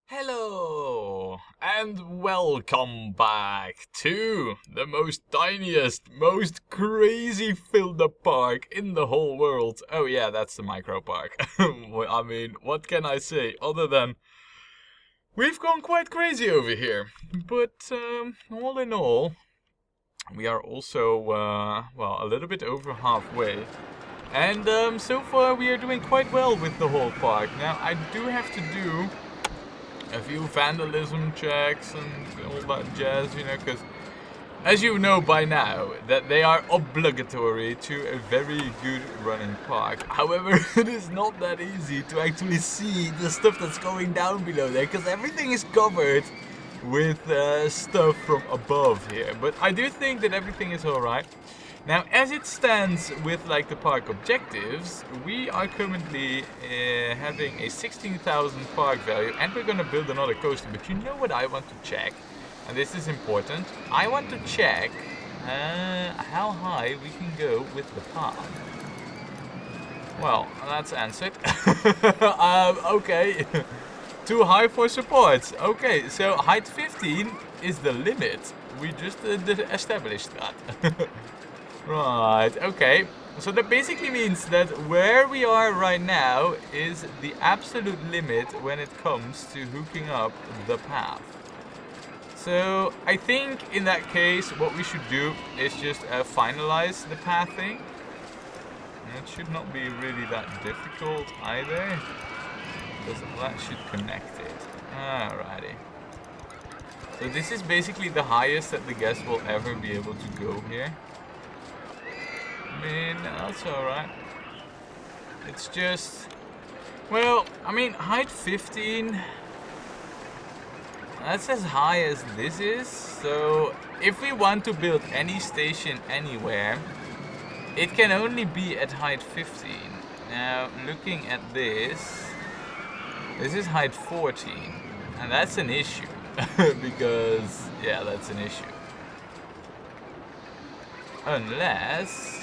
Hello and welcome back to the most tiniest, most crazy filled up park in the whole world. Oh yeah, that's the micro park. I mean, what can I say other than we've gone quite crazy over here. But all in all, we are also well, a little bit over halfway. And so far we are doing quite well with the whole park. Now I do have to do a few vandalism checks and all that jazz, because as you know by now, that they are obligatory to a very good running park. However, it is not that easy to actually see the stuff that's going down below there, because everything is covered with stuff from above here. But I do think that everything is alright. Now, as it stands with like the park objectives, we are currently having a 16,000 park value, and we're gonna build another coaster. But you know what I want to check, and this is important. I want to check how high we can go with the path. Well, that's answered. Okay, too high for support. Okay, so height 15 is the limit. We just established that. Right, okay. So that basically means that where we are right now is the absolute limit when it comes to hooking up the path. So I think in that case what we should do is just finalize the pathing. And it should not be really that difficult either, because that should connect it. Alrighty. So this is basically the highest that the guest will ever be able to go here. I mean, that's alright. It's just, well, I mean, height 15, that's as high as this is. So if we want to build any station anywhere, it can only be at height 15. Now, looking at this is height 14, and that's an issue. Because, yeah, that's an issue. Unless,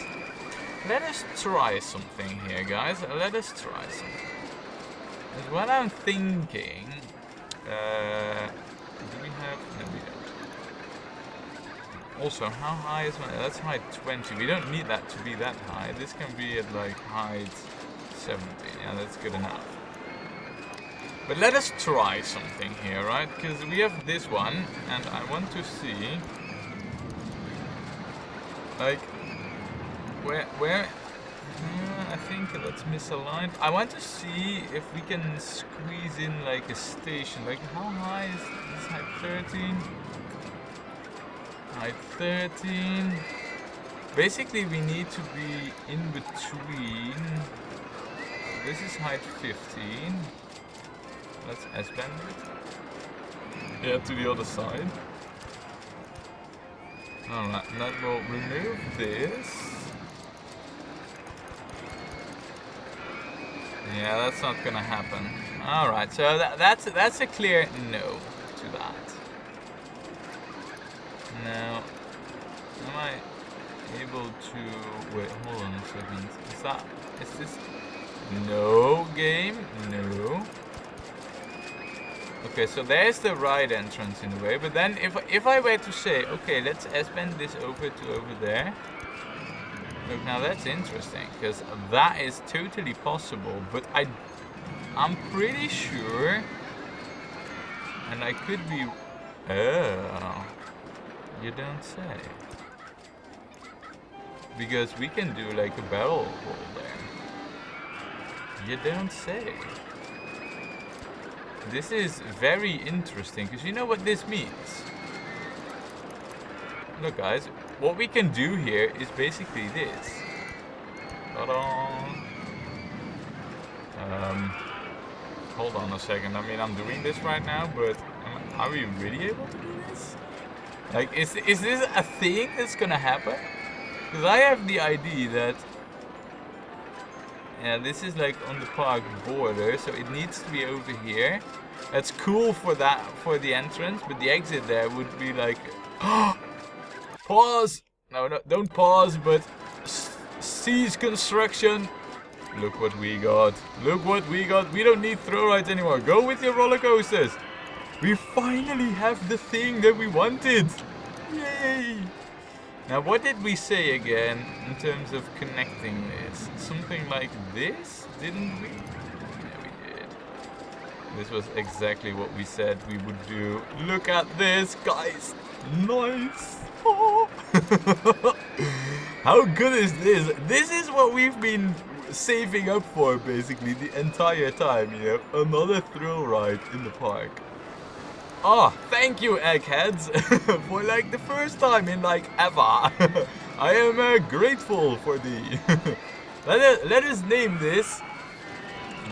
let us try something here, guys. Let us try something. Because what I'm thinking, do we have? No, we don't. Also, how high is my? That's height 20. We don't need that to be that high. This can be at like height 70. Yeah, that's good enough. But let us try something here, right? Because we have this one, and I want to see, like, where I think that's misaligned. I want to see if we can squeeze in like a station. Like, how high is this? Height 13? Height 13. Basically, we need to be in between. So this is height 15. Let's S-bend it. Yeah, to the other side. Alright, and that will remove this. Yeah, that's not gonna happen. Alright, so that's a clear no to that. Now, am I able to... Wait, hold on a second. Is this... No, game? No. Okay, so there's the right entrance in a way, but then if I were to say, okay, let's S-bend this over to over there. Look, now that's interesting, because that is totally possible, but I'm pretty sure, and I could be... Oh, you don't say. Because we can do like a barrel roll there. You don't say. This is very interesting, because you know what this means? Look, guys, what we can do here is basically this. Ta-da! Hold on a second. I mean, I'm doing this right now, but are we really able to do this? Like, is this a thing that's gonna happen? Because I have the idea that, yeah, this is like on the park border, so it needs to be over here. That's cool for the entrance, but the exit there would be like, pause! No, don't pause, but cease construction. Look what we got. Look what we got. We don't need throw rides anymore. Go with your roller coasters. We finally have the thing that we wanted. Yay! Now, what did we say again in terms of connecting this? Something like this, didn't we? Yeah, we did. This was exactly what we said we would do. Look at this, guys. Nice. Oh. How good is this? This is what we've been saving up for, basically, the entire time, you know? Another thrill ride in the park. Oh, thank you, eggheads, for like the first time in like ever. I am grateful for the. let us name this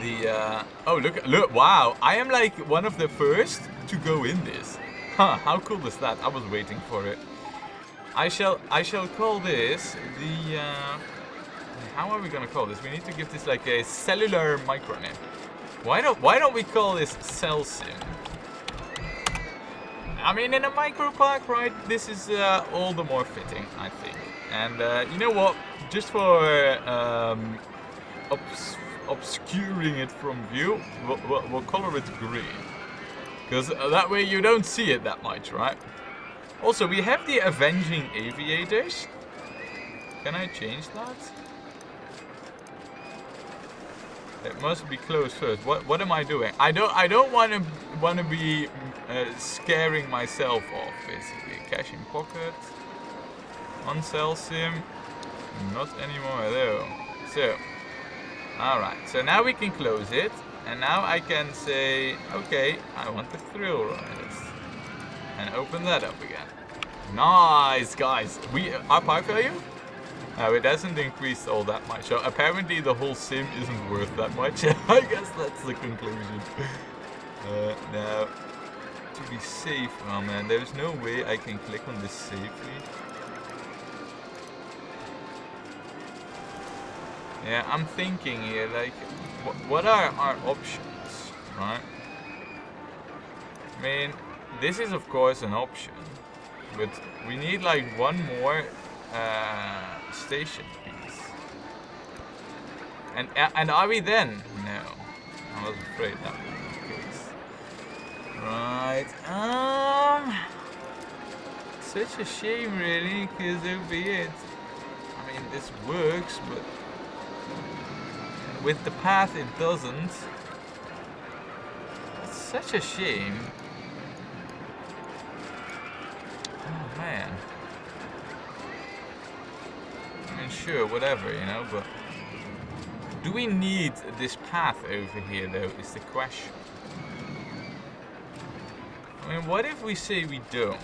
the. Oh, look! Wow, I am like one of the first to go in this. Huh? How cool is that? I was waiting for it. I shall call this the. How are we gonna call this? We need to give this like a cellular micronym. Why don't we call this Cell Sim? I mean, in a micro park, right? This is all the more fitting, I think. And you know what? Just for obscuring it from view, we'll color it green, because that way you don't see it that much, right? Also, we have the Avenging Aviators. Can I change that? It must be closed first. What am I doing? I don't want to be scaring myself off, basically. Cash in pocket. On Cell Sim. Not anymore though. So, alright. So now we can close it. And now I can say, okay, I want the thrill rides. And open that up again. Nice, guys. We up park value? No, it hasn't increased all that much. So apparently the whole sim isn't worth that much. I guess that's the conclusion. Now, to be safe, oh man, there's no way I can click on this safely. Yeah, I'm thinking here, like, what are our options, right? I mean, this is of course an option, but we need like one more station piece. And are we then? No. I was afraid that would be the case. Right. Such a shame really, because over here, I mean, this works, but with the path it doesn't. It's such a shame. Oh man. I mean, sure, whatever, you know, but do we need this path over here, though, is the question. I mean, what if we say we don't?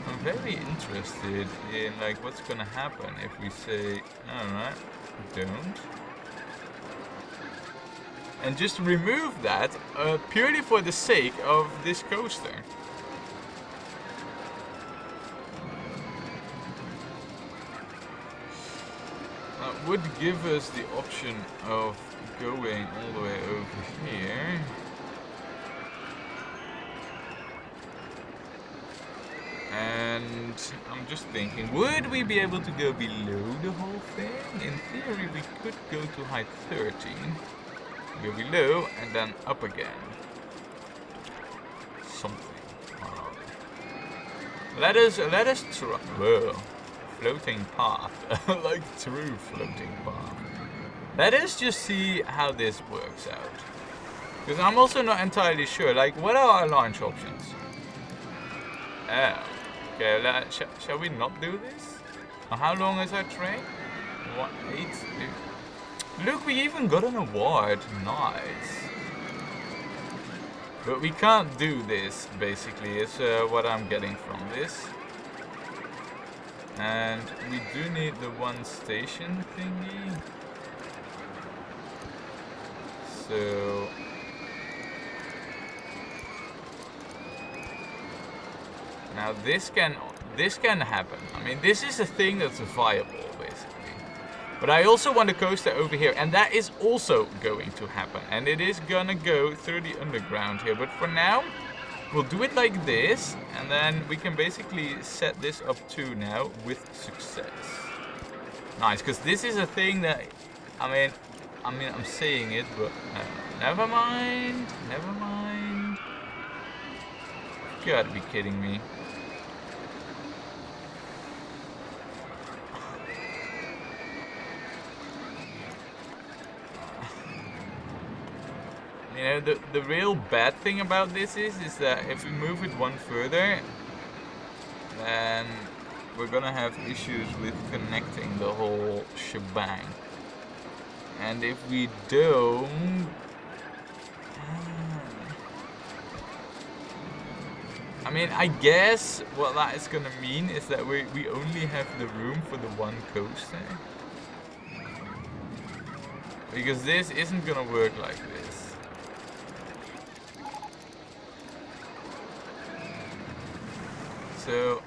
I'm very interested in, like, what's gonna happen if we say, alright, we don't. And just remove that, purely for the sake of this coaster. Would give us the option of going all the way over here. And I'm just thinking, would we be able to go below the whole thing? In theory, we could go to height 13, go below, and then up again. Something. Let us try. Whoa. Floating path, like true floating path. Let us just see how this works out, because I'm also not entirely sure. Like, what are our launch options? Oh, okay. Shall we not do this? How long is our train? 8. Look, we even got an award. Nice. But we can't do this. Basically, is what I'm getting from this. And we do need the one station thingy. So now this can happen. I mean, this is a thing that's viable, basically. But I also want a coaster over here, and that is also going to happen. And it is gonna go through the underground here. But for now, we'll do it like this, and then we can basically set this up too now with success. Nice, because this is a thing that, I mean, I'm saying it, but never mind. gotta be kidding me. You know, the real bad thing about this is that if we move it one further, then we're gonna have issues with connecting the whole shebang. And if we don't... I mean, I guess what that is gonna mean is that we only have the room for the one coaster. Because this isn't gonna work like this. So,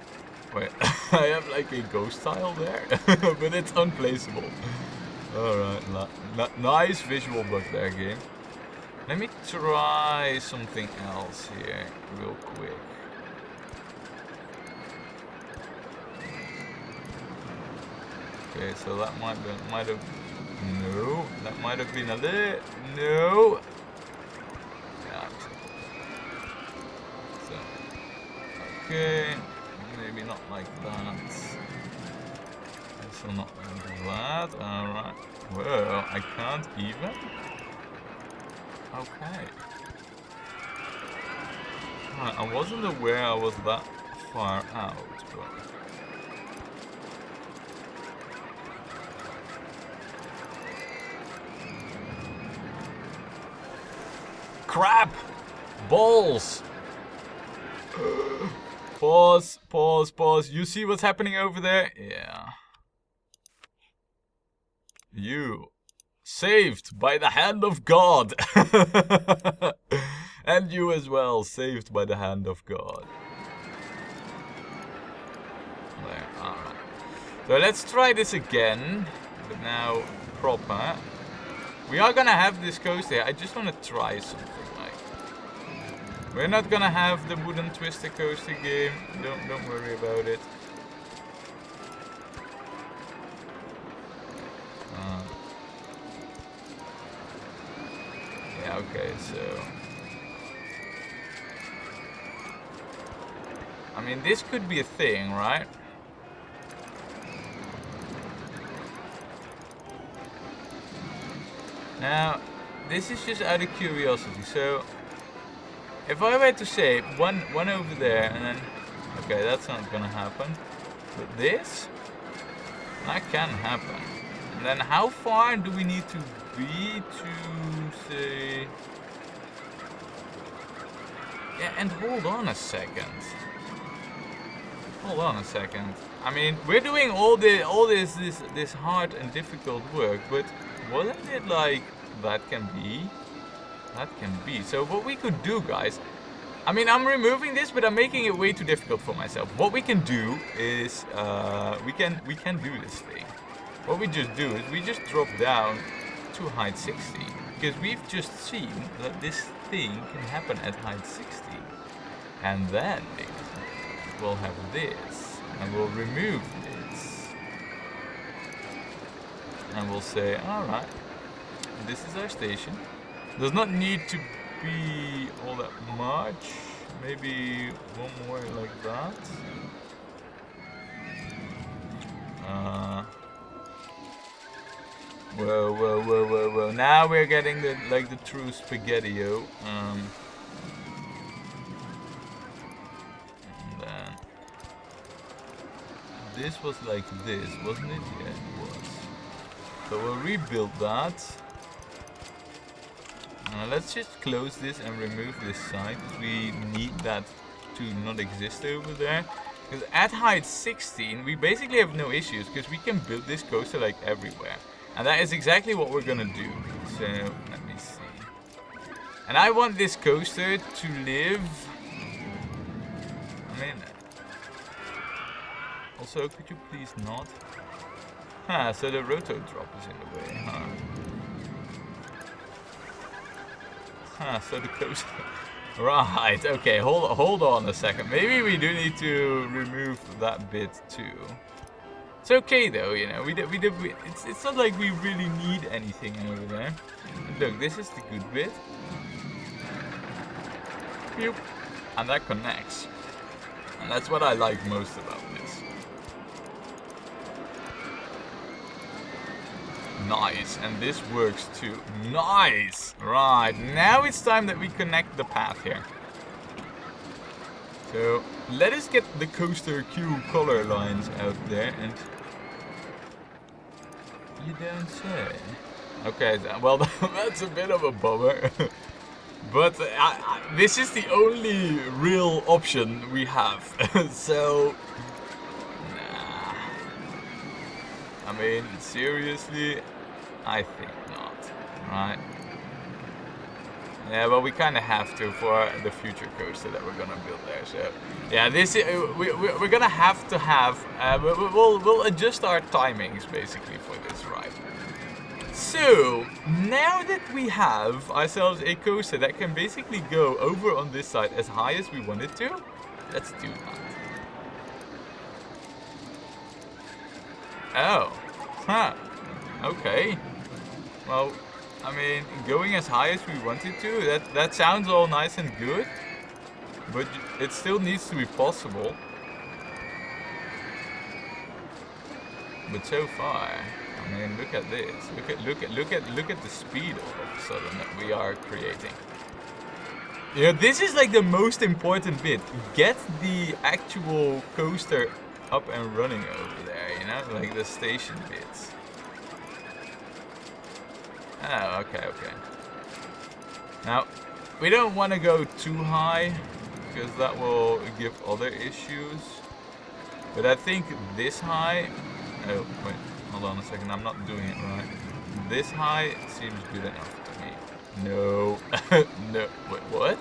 wait, I have like a ghost tile there, but it's unplaceable. Alright, nice visual bug there, game. Let me try something else here, real quick. Okay, so that might have, no, that might have been a little, no. Yeah. So, okay, maybe not like that. Also not like that. Alright. Well, I can't even. Okay. Right, I wasn't aware I was that far out, but. Crap! Balls! Pause, pause, pause. You see what's happening over there? Yeah. You. Saved by the hand of God. And you as well, saved by the hand of God. There, alright. So let's try this again, but now proper. We are gonna have this coaster. I just want to try something like. We're not gonna have the wooden twister coaster game. Don't worry about it. Yeah. Okay. So. I mean, this could be a thing, right? Now, this is just out of curiosity. So, if I were to say one over there, and then, okay, that's not gonna happen. But this, that can happen. And then, how far do we need to be to say? Yeah, and hold on a second. Hold on a second. I mean, we're doing all this hard and difficult work, but wasn't it like that can be? That can be. So what we could do, guys, I mean, I'm removing this, but I'm making it way too difficult for myself. What we can do is we can do this thing. What we just do is we just drop down to height 60, because we've just seen that this thing can happen at height 60, and then we'll have this, and we'll remove this, and we'll say, alright, this is our station. Does not need to be all that much, maybe one more like that. Whoa. Now we're getting the true spaghetti-o. And then this was like this, wasn't it? Yeah, it was. So we'll rebuild that. Let's just close this and remove this side, because we need that to not exist over there. Because at height 16, we basically have no issues, because we can build this coaster like everywhere. And that is exactly what we're gonna do. So, let me see. And I want this coaster to live... I mean... Also, could you please not? Ah, so the roto drop is in the way, huh? Ah, so the coaster... Right, okay, hold on a second. Maybe we do need to remove that bit too. It's okay though, you know, it's not like we really need anything over there. Look, this is the good bit. Boop. and that connects. And that's what I like most about this. Nice, and this works too. Nice! Right, now it's time that we connect the path here. So, let us get the coaster Q color lines out there and... You don't say. Okay, well, that's a bit of a bummer. But this is the only real option we have. So... Nah. I mean, seriously, I think not. Right? Yeah, but we kind of have to for the future coaster that we're gonna build there. So, yeah, this we're gonna have. We'll adjust our timings basically for this ride. So now that we have ourselves a coaster that can basically go over on this side as high as we want it to, let's do that. Oh, huh? Okay. Well. I mean, going as high as we wanted to, that sounds all nice and good, but it still needs to be possible. But so far, I mean, look at this. Look at the speed all of a sudden that we are creating. You know, this is like the most important bit. Get the actual coaster up and running over there, you know, like the station bits. Oh, okay. Now, we don't want to go too high, because that will give other issues. But I think this high... Oh, wait, hold on a second, I'm not doing it right. This high seems good enough to me. No. No. Wait, what?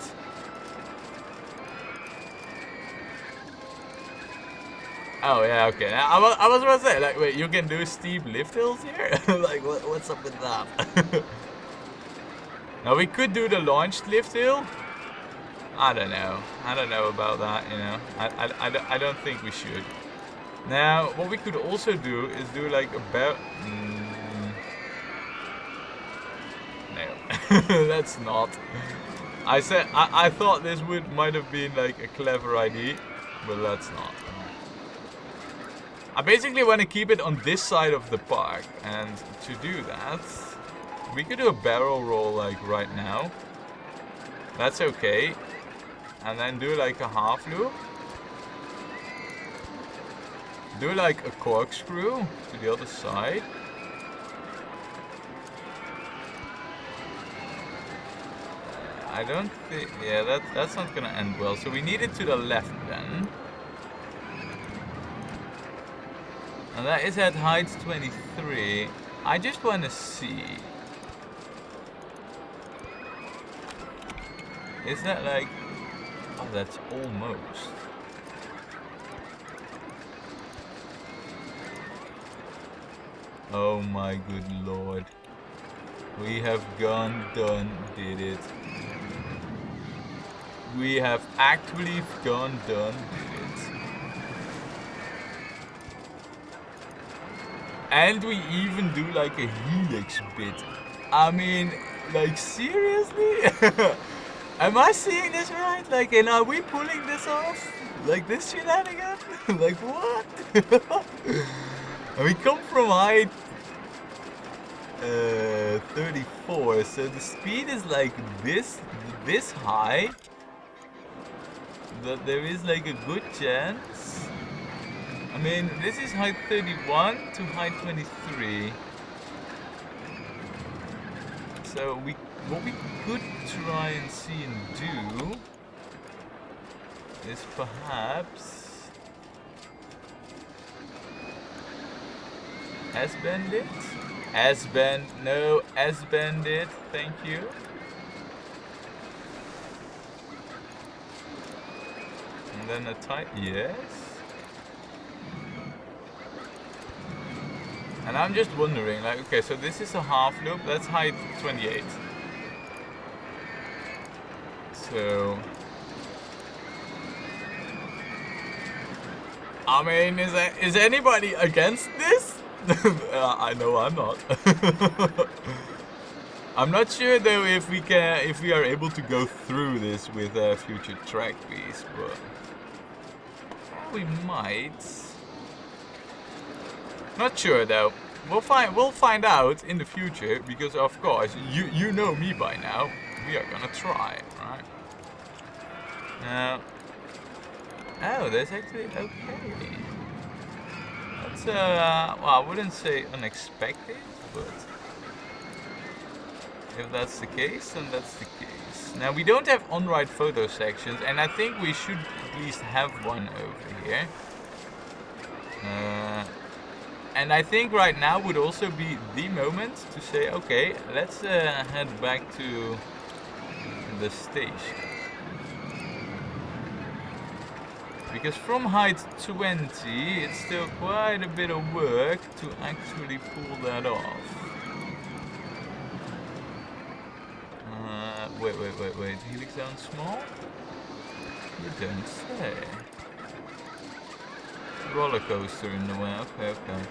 Oh, yeah, okay. I was about to say, like, wait, you can do steep lift hills here? Like, what's up with that? Now, we could do the launched lift hill. I don't know. I don't know about that, you know. I don't think we should. Now, what we could also do is do, like, about... No. That's not. I thought this might have been, like, a clever idea, but that's not. I basically want to keep it on this side of the park, and to do that, we could do a barrel roll like right now. That's okay. And then do like a half loop. Do like a corkscrew to the other side. I don't think, yeah, that's not gonna end well. So we need it to the left then. And that is at height 23. I just want to see. Is that like... Oh, that's almost. Oh my good lord. We have did it. We have actually did it. And we even do like a helix bit. I mean, like seriously? Am I seeing this right? Like, and are we pulling this off? Like this shenanigan? Like what? We come from height 34, so the speed is like this high. That there is like a good chance. I mean, this is height 31 to height 23. So what we could try and see and do is perhaps S-bend it. S-bend, no, S-bend it. Thank you. And then a tight, yes. And I'm just wondering, like, okay, so this is a half loop, that's height 28. So, I mean, is anybody against this? I know I'm not. I'm not sure though if we are able to go through this with a future track piece, but we might. Not sure though. We'll find out in the future, because of course you know me by now. We are gonna try, right? Now, oh, that's actually okay. That's well, I wouldn't say unexpected, but if that's the case, then that's the case. Now we don't have on-ride photo sections, and I think we should at least have one over here. And I think right now would also be the moment to say, okay, let's head back to the station. Because from height 20, it's still quite a bit of work to actually pull that off. Wait. Helix down small? You don't say. Roller coaster in the way, okay.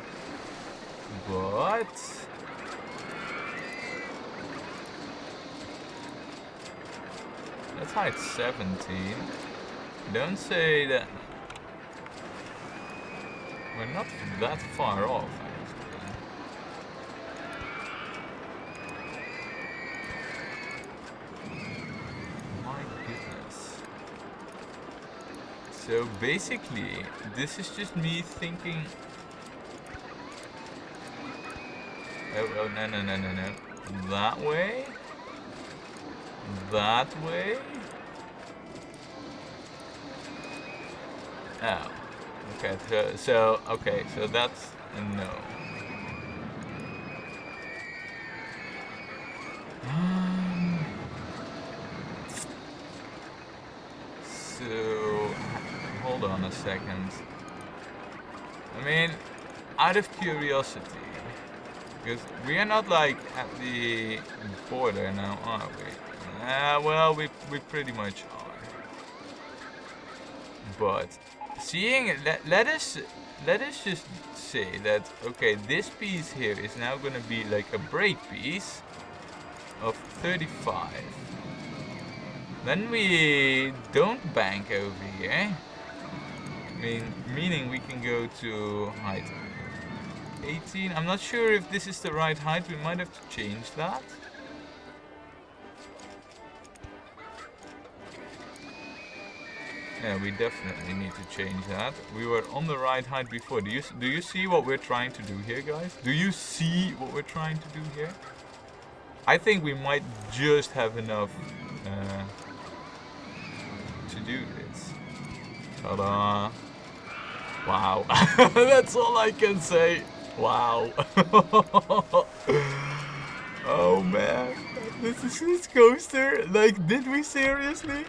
But that's height 17. Don't say that. We're not that far off, actually. My goodness. So basically, this is just me thinking. Oh, no. That way? That way? Oh. Okay, so that's a no. So, hold on a second. I mean, out of curiosity, because we are not like at the border now, are we? Well, we pretty much are. But seeing let us just say that, okay, this piece here is now gonna be like a break piece of 35. Then we don't bank over here. Meaning we can go to height 18. I'm not sure if this is the right height. We might have to change that. Yeah, we definitely need to change that. We were on the right height before. Do you see what we're trying to do here, guys? Do you see what we're trying to do here? I think we might just have enough to do this. Ta-da! Wow, that's all I can say. Wow. Oh man, this coaster. Like, did we seriously?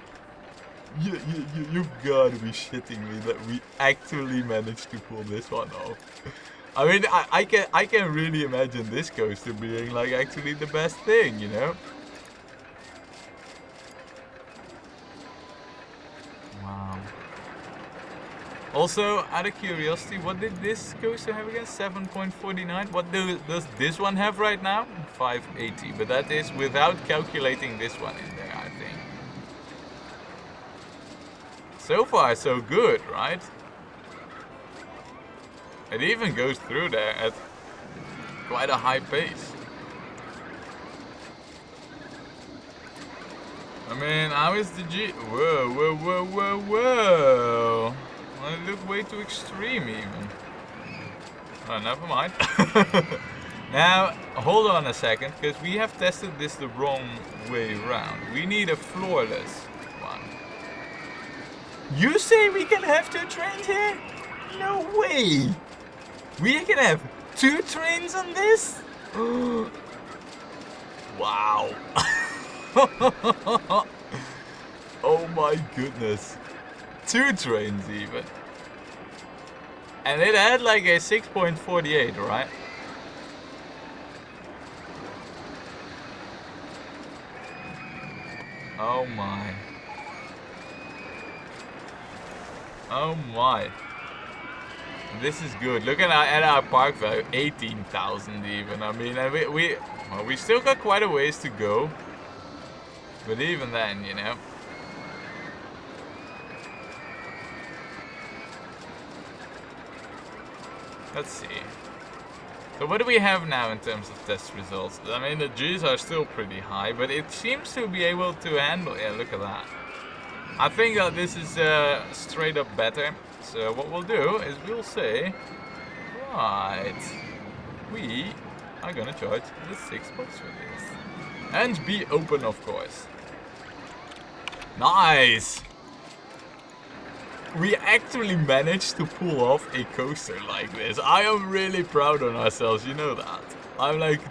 You've got to be shitting me that we actually managed to pull this one off. I mean, I can really imagine this coaster being like actually the best thing, you know? Wow. Also, out of curiosity, what did this coaster have again? 7.49. What does this one have right now? 580. But that is without calculating this one in there, I think. So far, so good, right? It even goes through there at quite a high pace. I mean, how is the G? Whoa. Well, it looked way too extreme even. Oh, never mind. Now, hold on a second, because we have tested this the wrong way around. We need a floorless one. You say we can have 2 trains here? No way! We can have 2 trains on this? Wow. Oh my goodness. 2 trains even. And it had like a 6.48, right? Oh my. Oh my. This is good. Look at our park value, 18,000 even. I mean, and we still got quite a ways to go. But even then, you know. Let's see. So what do we have now in terms of test results? I mean, the G's are still pretty high, but it seems to be able to handle... Yeah, look at that. I think that this is straight up better. So what we'll do is we'll say, right, we are gonna charge the $6 for this. And be open, of course. Nice! We actually managed to pull off a coaster like this. I am really proud on ourselves, you know that. I'm like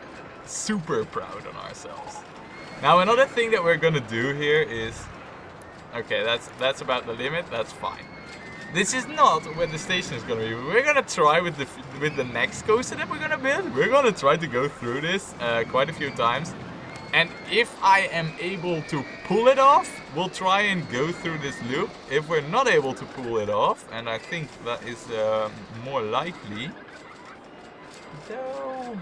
super proud on ourselves. Now another thing that we're gonna do here is... Okay, that's about the limit, that's fine. This is not where the station is gonna be. We're gonna try with the next coaster that we're gonna build. We're gonna try to go through this quite a few times. And if I am able to pull it off, we'll try and go through this loop. If we're not able to pull it off, and I think that is more likely, though...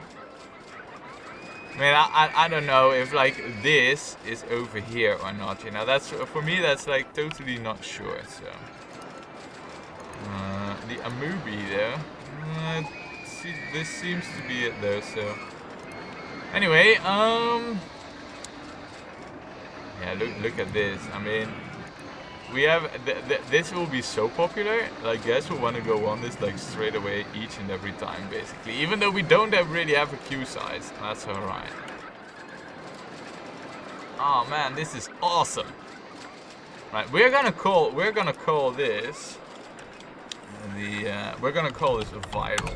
I mean, I don't know if like this is over here or not, you know. That's, for me, that's like totally not sure, so... the Amubi though, see, this seems to be it though, so... Anyway, yeah, look at this. I mean, we have this will be so popular. Like, guys will want to go on this like straight away each and every time, basically. Even though we don't really have a queue size, that's all right. Oh man, this is awesome. Right, we're gonna call this we're gonna call this a viral.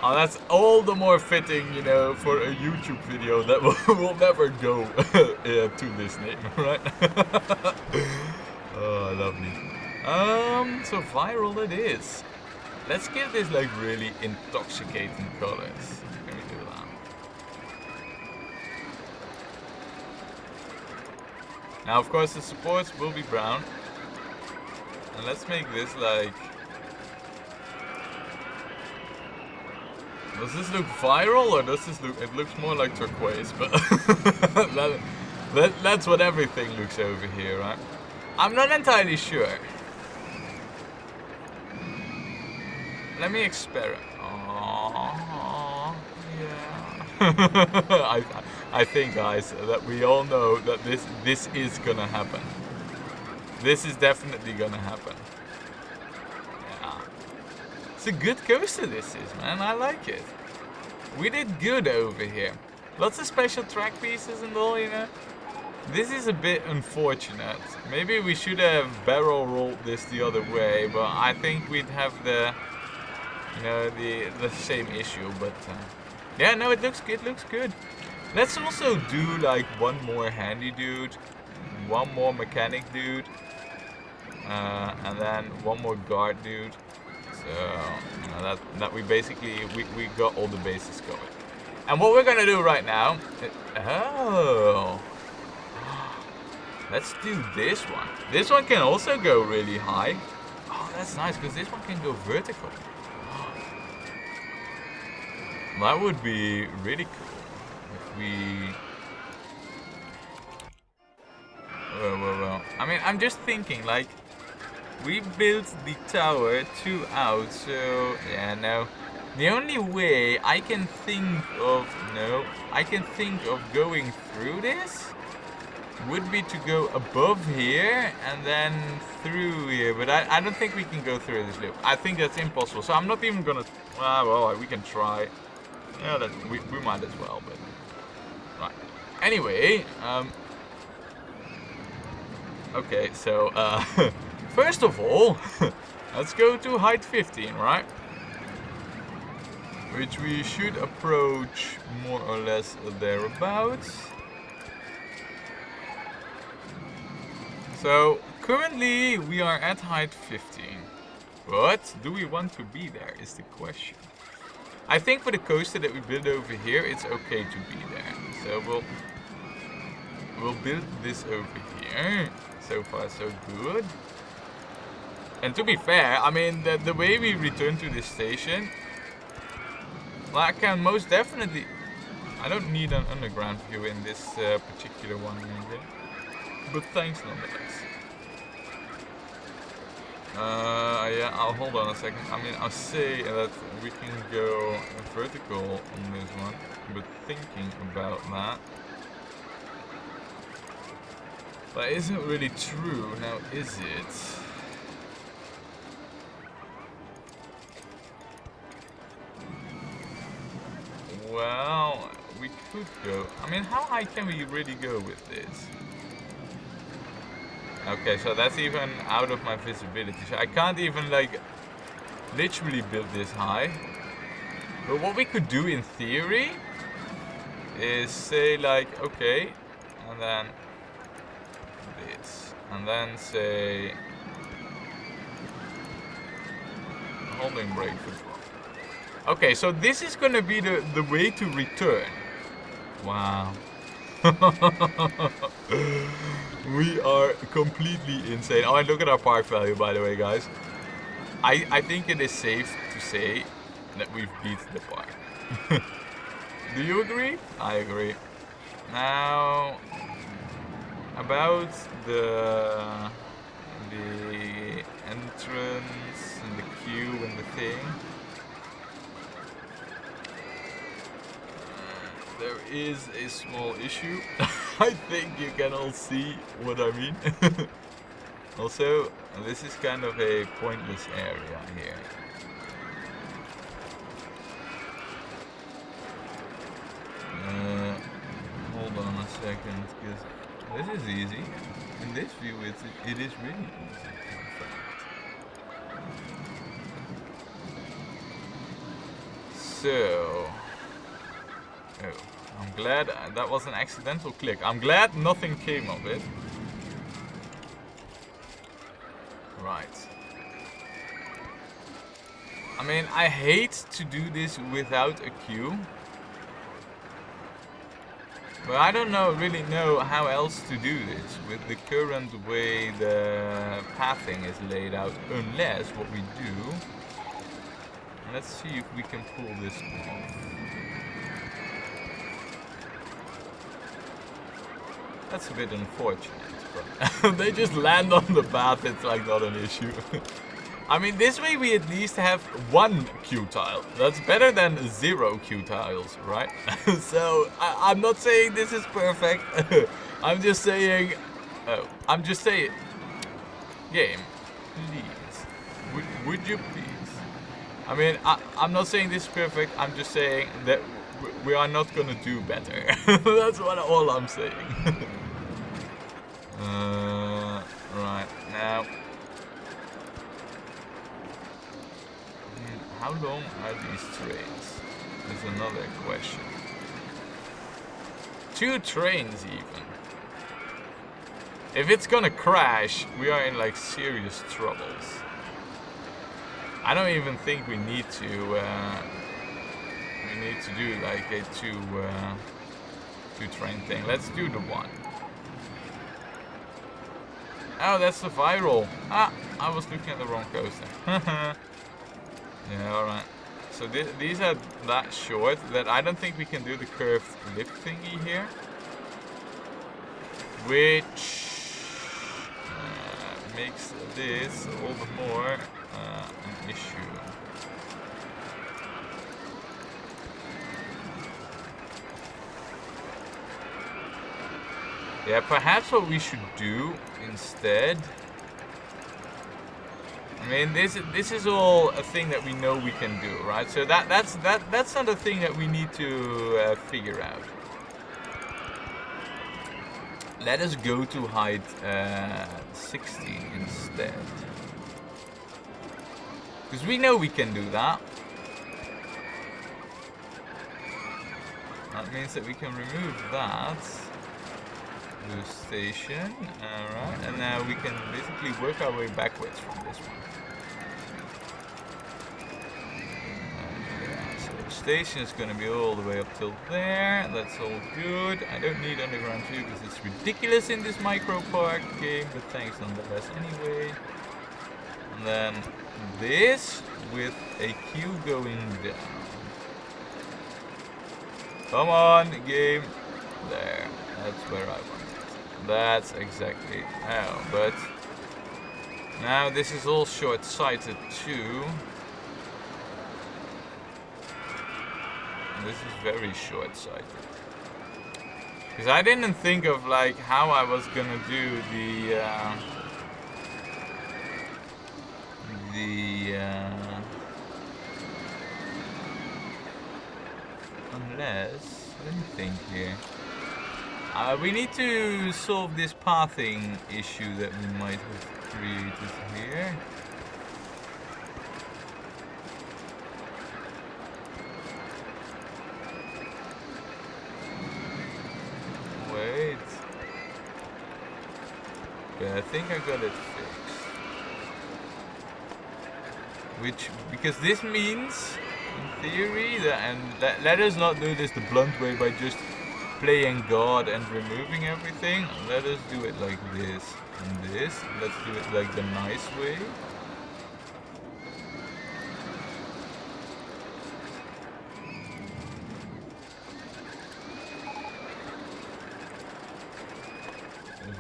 Oh, that's all the more fitting, you know, for a YouTube video that will never go to this name, right? Oh, lovely. So viral it is. Let's give this like really intoxicating colors. Can we do that? Now, of course, the supports will be brown. And let's make this like... Does this look viral or does this look... It looks more like turquoise, but that's what everything looks over here, right? I'm not entirely sure. Let me experiment. Oh, yeah. I think, guys, that we all know that this is gonna happen. This is definitely gonna happen. It's a good coaster this is, man. I like it. We did good over here. Lots of special track pieces and all, you know. This is a bit unfortunate. Maybe we should have barrel rolled this the other way, but I think we'd have the, you know, the same issue. But yeah, no, it looks good. Looks good. Let's also do like one more handy dude, one more mechanic dude, and then one more guard dude. So, you know, that we basically, we got all the bases covered. And what we're gonna do right now, let's do this one. This one can also go really high. Oh, that's nice, because this one can go vertical. That would be really cool if we... Well. I mean, I'm just thinking, like, we built the tower 2 out, so yeah, no. The only way I can think of going through this would be to go above here and then through here, but I don't think we can go through this loop. I think that's impossible, so I'm not even gonna, well, we can try. Yeah, that we might as well, but right. Anyway, okay, so first of all, let's go to height 15, right? Which we should approach more or less thereabouts. So currently we are at height 15, but do we want to be there is the question. I think for the coaster that we build over here, it's okay to be there. So we'll build this over here. So far so good. And to be fair, I mean, the way we return to this station, well, I can most definitely... I don't need an underground view in this particular one either. But thanks nonetheless. Yeah, I'll hold on a second. I mean, I'll say that we can go vertical on this one, but thinking about that. That isn't really true, now is it? Well, we could go. I mean, how high can we really go with this? Okay, so that's even out of my visibility. So I can't even, like, literally build this high. But what we could do in theory is say, like, okay, and then this. And then say, holding brake for 12. Okay, so this is gonna be the way to return. Wow. We are completely insane. Oh, and look at our park value, by the way, guys. I think it is safe to say that we've beat the park. Do you agree? I agree. Now, about the entrance and the queue and the thing. There is a small issue. I think you can all see what I mean. Also, this is kind of a pointless area here. Hold on a second, because this is easy. In this view, it is really easy. So... Oh, I'm glad that was an accidental click. I'm glad nothing came of it. Right. I mean, I hate to do this without a queue. But I don't really know how else to do this with the current way the pathing is laid out, unless what we do... Let's see if we can pull this off. That's a bit unfortunate, but they just land on the path, it's like not an issue. I mean, this way we at least have one queue tile. That's better than 0 queue tiles, right? So, I'm not saying this is perfect. I'm just saying... Oh, I'm just saying... Game, please. Would you please? I mean, I'm not saying this is perfect. I'm just saying that we are not gonna do better. That's all I'm saying. Right, now... How long are these trains? Is another question. 2 trains even. If it's gonna crash, we are in like serious troubles. I don't even think we need to do like a two train thing. Let's do the one. Oh, that's the viral. Ah, I was looking at the wrong coaster. Yeah, alright. So these are that short that I don't think we can do the curved lip thingy here. Which makes this all the more an issue. Yeah, perhaps what we should do instead... I mean, this is all a thing that we know we can do, right? So that's not a thing that we need to figure out. Let us go to height 16 instead, because we know we can do that. That means that we can remove that. The station, alright, and now we can basically work our way backwards from this one. Yeah, so the station is going to be all the way up till there. That's all good. I don't need underground view because it's ridiculous in this micro park game, but thanks nonetheless anyway. And then this with a queue going down. Come on, game. There. That's where I want it. That's exactly how. But now this is all short-sighted too. This is very short-sighted. Because I didn't think of like how I was gonna do the unless, let me think here. We need to solve this pathing issue that we might have created here. Wait. Okay, I think I got it fixed. Because this means, in theory, let us not do this the blunt way by just playing God and removing everything. Let us do it like this and this. Let's do it like the nice way.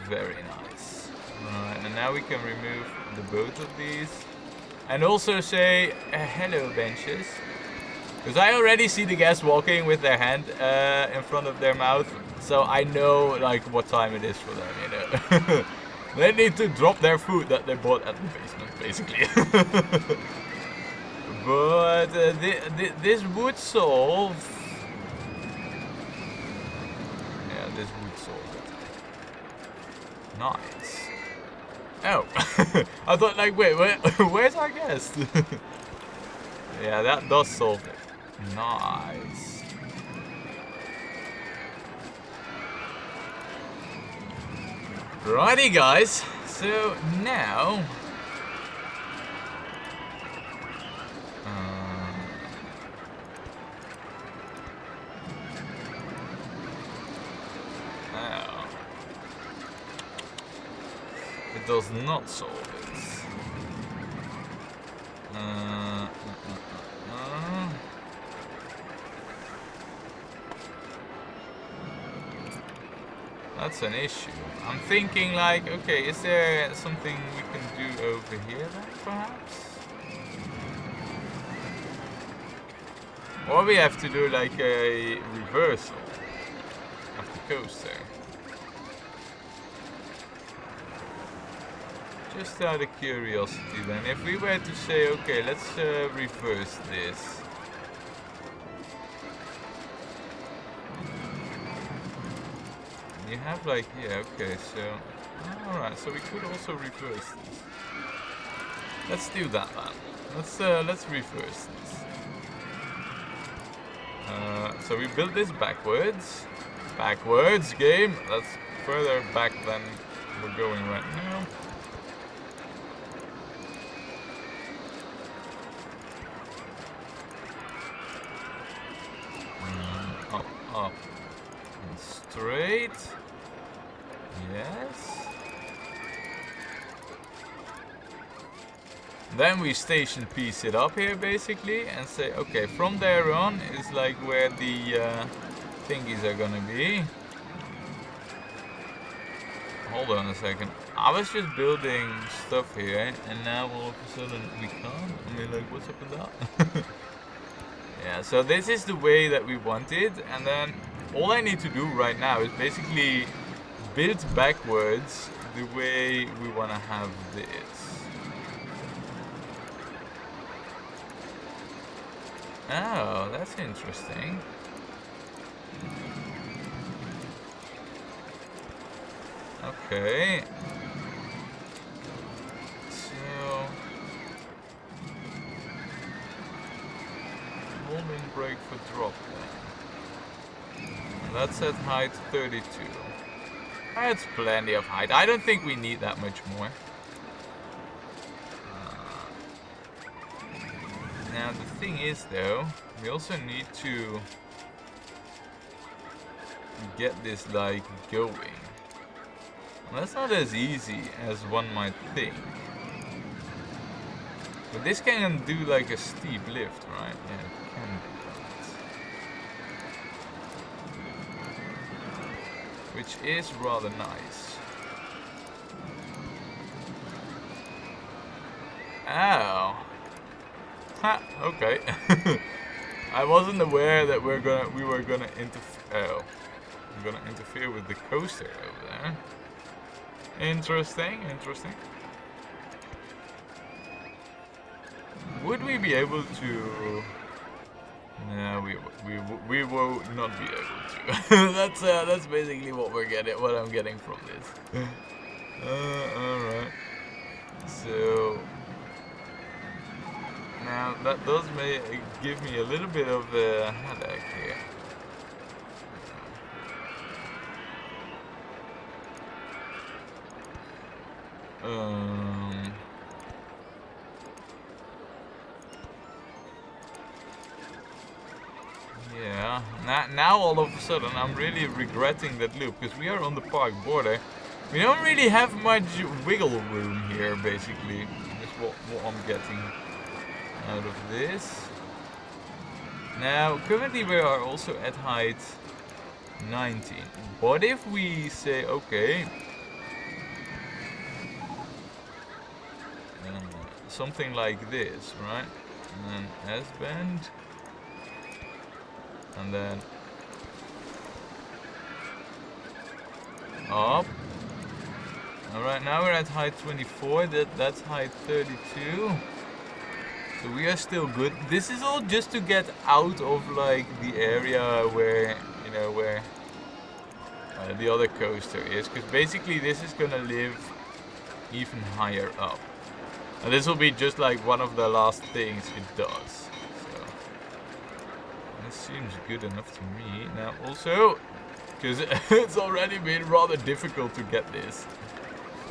Very nice. Alright, and now we can remove the both of these. And also say, hello benches. Because I already see the guests walking with their hand in front of their mouth. So I know like what time it is for them, you know. They need to drop their food that they bought at the basement, basically. But this would solve... Yeah, this would solve it. Nice. Oh. I thought like, wait, where's our guest? Yeah, that does solve it. Nice. Righty guys, so now it does not solve it. That's an issue. I'm thinking like, okay, is there something we can do over here then, perhaps? Or we have to do like a reversal of the coaster. Just out of curiosity then, if we were to say, okay, let's reverse this. You have like, yeah, okay, so, alright, so we could also reverse this. Let's do that then. Let's reverse this. So we build this backwards. Backwards, game! That's further back than we're going right now. Up. And straight. Yes. Then we station piece it up here basically and say, okay, from there on is like where the thingies are gonna be. Hold on a second. I was just building stuff here and now all of a sudden we can't. I mean, like, what's up with that? Yeah, so this is the way that we want it, and then all I need to do right now is basically build backwards the way we want to have this. Oh, that's interesting. Okay. So holding brake for drop then. That's at height 32. That's plenty of height. I don't think we need that much more. Now the thing is though, we also need to get this like going. Well, that's not as easy as one might think. But this can do like a steep lift, right? Yeah, it can do that. Which is rather nice. Oh. Ha, okay. I wasn't aware that we were gonna interfere with the coaster over there. Interesting, interesting. Would we be able to? No, we will not be able to. That's basically what I'm getting from this. All right. So now that does give me a little bit of a headache here. Yeah, now all of a sudden I'm really regretting that loop, because we are on the park border. We don't really have much wiggle room here, basically. That's what I'm getting out of this. Now, currently we are also at height 19. What if we say, okay, something like this, right? And then S-bend. And then up. Alright, now we're at height 24, that's height 32. So we are still good. This is all just to get out of like the area where, you know, where the other coaster is. Because basically this is gonna live even higher up. And this will be just like one of the last things it does. So this seems good enough to me. Now also, because it's already been rather difficult to get this.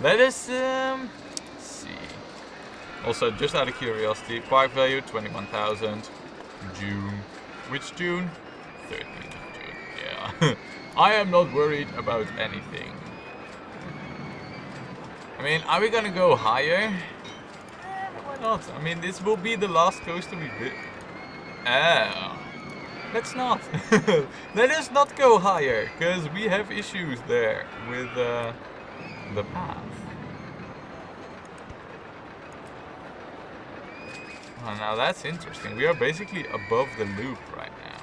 Let us see. Also, just out of curiosity, park value 21,000. June. Which June? 13th of June. Yeah. I am not worried about anything. I mean, are we gonna go higher? Why not? I mean, this will be the last coaster we did. Oh. Let's not. Let us not go higher, because we have issues there with the path. Oh, now that's interesting. We are basically above the loop right now.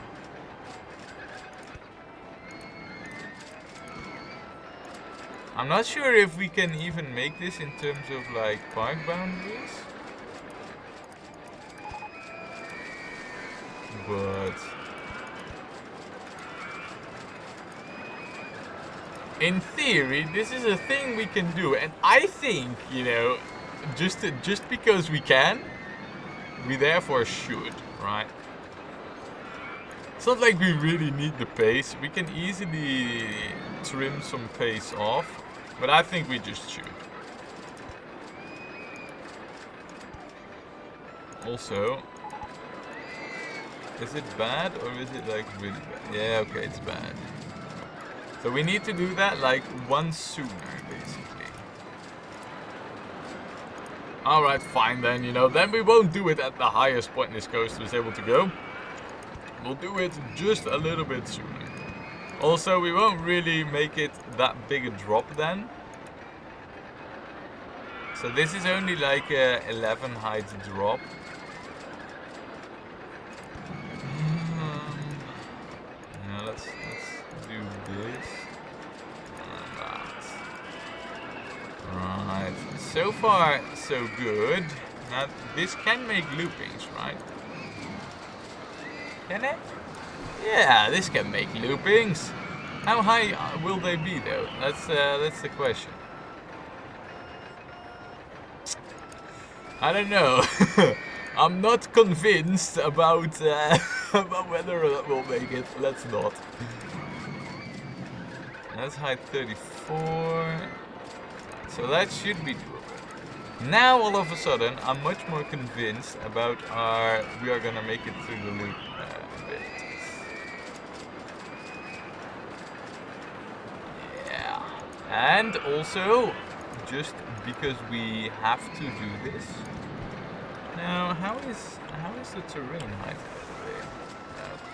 I'm not sure if we can even make this in terms of like park boundaries. But in theory, this is a thing we can do, and I think, you know, just because we can, we therefore should, right? It's not like we really need the pace. We can easily trim some pace off, but I think we just should. Also, is it bad or is it like really bad? Yeah, okay, it's bad. So we need to do that like once sooner, basically. Alright, fine then, you know, then we won't do it at the highest point this coaster is able to go. We'll do it just a little bit sooner. Also, we won't really make it that big a drop then. So this is only like a 11 height drop. Now let's do this. And that. Right. So far, so good. Now, this can make loopings, right? Can it? Yeah, this can make loopings. How high will they be, though? That's the question. I don't know. I'm not convinced about about whether we'll make it. Let's not. That's height 34. So that should be doable. Now all of a sudden, I'm much more convinced about we are gonna make it through the loop abilities. Yeah. And also, just because we have to do this, Now, how is the terrain height over there?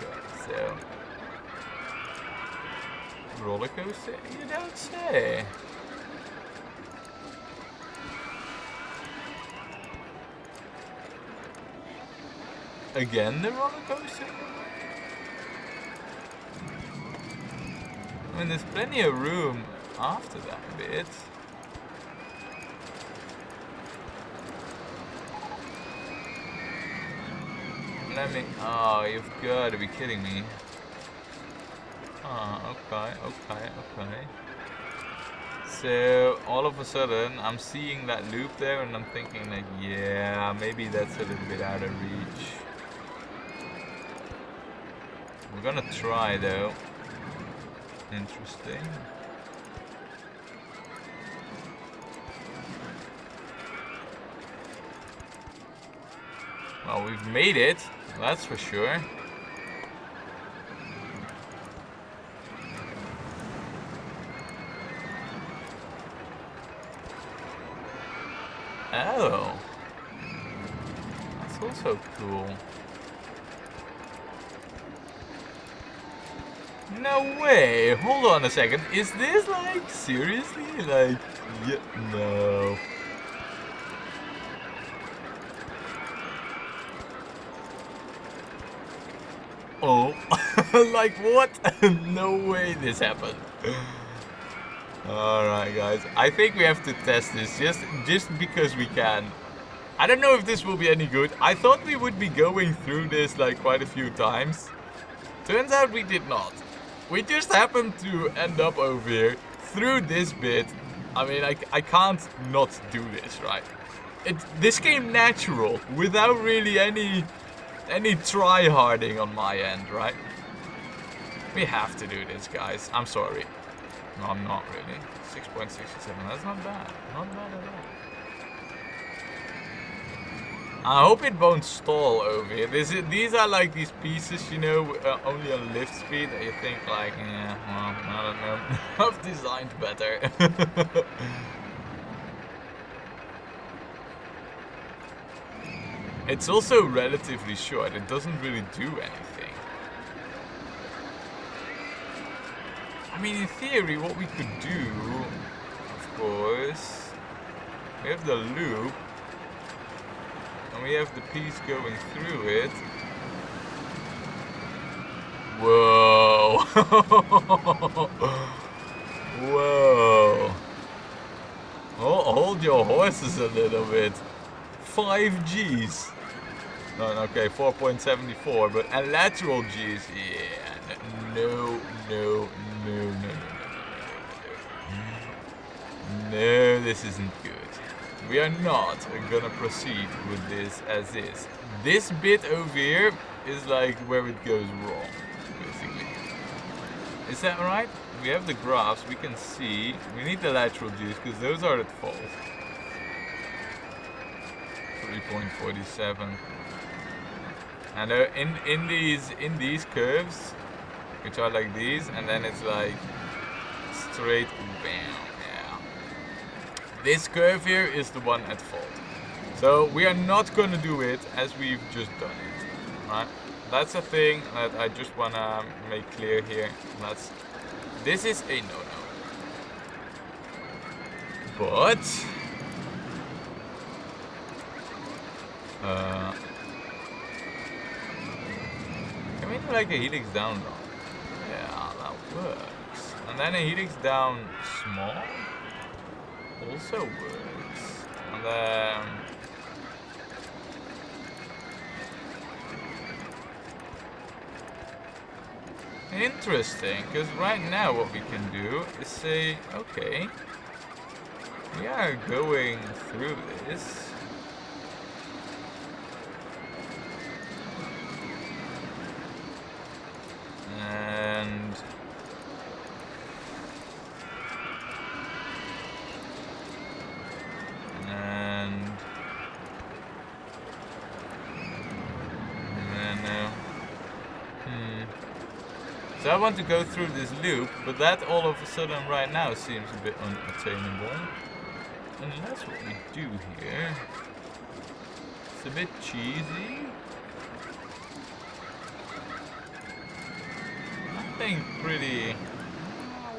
Okay, so roller coaster? You don't say. Again, the roller coaster? I mean, there's plenty of room after that bit. Let me. Oh, you've got to be kidding me. Oh, okay. So, all of a sudden, I'm seeing that loop there and I'm thinking, like, yeah, maybe that's a little bit out of reach. We're gonna try, though. Interesting. Well, we've made it, that's for sure. Oh. That's also cool. No way! Hold on a second. Is this like, seriously? Like, yeah, no. Oh, like what? No way this happened. Alright guys, I think we have to test this just because we can. I don't know if this will be any good. I thought we would be going through this like quite a few times. Turns out we did not. We just happened to end up over here through this bit. I mean, I can't not do this, right? This came natural without really any try-harding on my end, right? We have to do this, guys. I'm sorry. No, I'm not really. 6.67. That's not bad. Not bad at all. I hope it won't stall over here. These are like these pieces, you know, only on lift speed that you think like, yeah, well, I don't know. I've designed better. It's also relatively short. It doesn't really do anything. I mean, in theory, what we could do, of course, we have the loop. And we have the piece going through it. Whoa. Whoa. Oh, hold your horses a little bit. 5 Gs. No, okay, 4.74, but a lateral Gs. Yeah, no. No, this isn't good. We are not gonna proceed with this as is. This bit over here is like where it goes wrong, basically. Is that right? We have the graphs, we can see. We need the lateral G's because those are at fault. 3.47. And in these curves, which are like these, and then it's like straight bam. This curve here is the one at fault. So we are not gonna do it as we've just done it, right? That's a thing that I just wanna make clear here. This is a no-no. But can we do like a helix down run? Yeah, that works. And then a helix down small also works. And then interesting, because right now what we can do is say, okay, we are going through this. And so I want to go through this loop, but that all of a sudden right now seems a bit unattainable. And that's what we do here. It's a bit cheesy. I think pretty...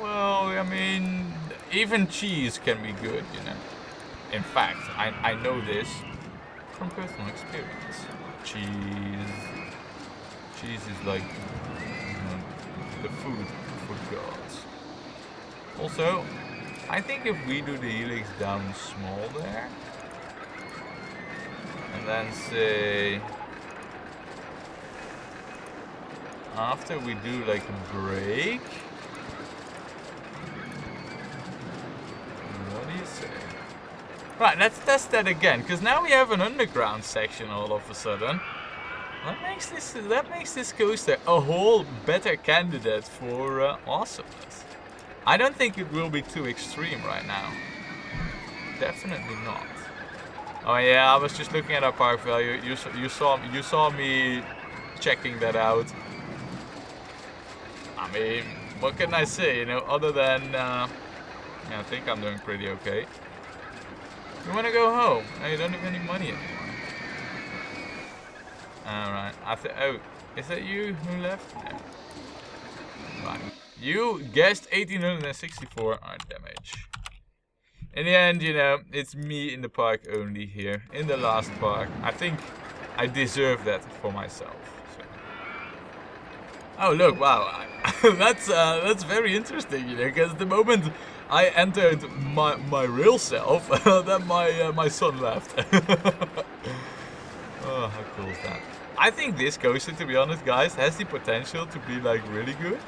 Well, I mean, even cheese can be good, you know. In fact, I know this from personal experience. Cheese is like, you know, the food for gods. Also, I think if we do the helix down small there, and then say, after we do like a break, what do you say? Right, let's test that again, because now we have an underground section all of a sudden. That makes this coaster a whole better candidate for awesomeness. I don't think it will be too extreme right now. Definitely not. Oh yeah, I was just looking at our park value. You saw me checking that out. I mean, what can I say? You know, other than yeah, I think I'm doing pretty okay. You wanna go home? No, you don't have any money anymore. Alright, oh, is that you who left? No. Right. You guessed 1864 damage. In the end, you know, it's me in the park only here. In the last park. I think I deserve that for myself. So. Oh look, wow. that's very interesting, you know, because the moment I entered my real self, then my son left. Oh, how cool is that? I think this coaster, to be honest, guys, has the potential to be like really good.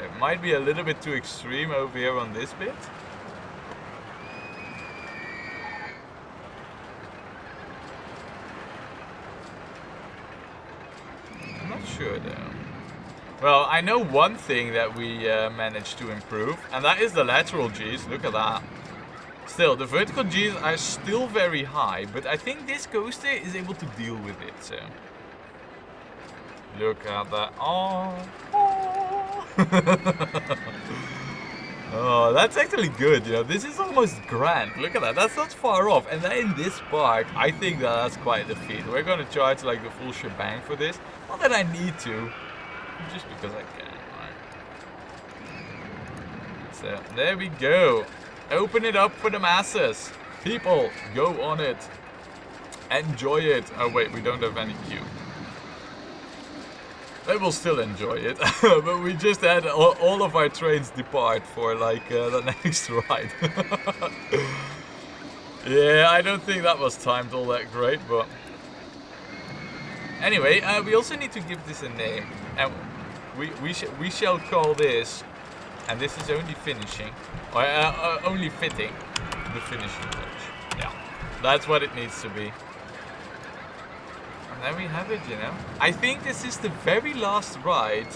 It might be a little bit too extreme over here on this bit. I'm not sure though. Well, I know one thing that we managed to improve, and that is the lateral G's. Look at that. Still, the vertical G's are still very high, but I think this coaster is able to deal with it, so. Look at that. Oh. Oh, that's actually good, you know. This is almost grand. Look at that. That's not far off. And then in this park, I think that's quite the feat. We're going to charge like the full shebang for this. Not that I need to. Just because I can, right? So, there we go. Open it up for the masses. People, go on it. Enjoy it. Oh wait, we don't have any queue. They will still enjoy it. But we just had all of our trains depart for like the next ride. Yeah, I don't think that was timed all that great, but... Anyway, we also need to give this a name. And we shall call this, and this is only finishing, or only fitting, the finishing touch. Yeah, that's what it needs to be. And there we have it, you know. I think this is the very last ride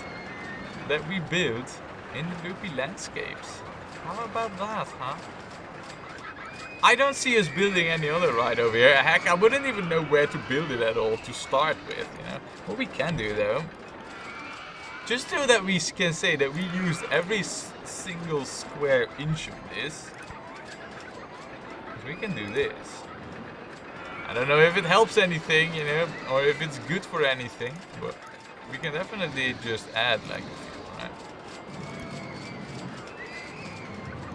that we built in the Loopy landscapes. How about that, huh? I don't see us building any other ride over here. Heck, I wouldn't even know where to build it at all to start with, you know. What we can do though, just so that we can say that we used every single square inch of this, we can do this. I don't know if it helps anything, you know, or if it's good for anything, but we can definitely just add like a few, right?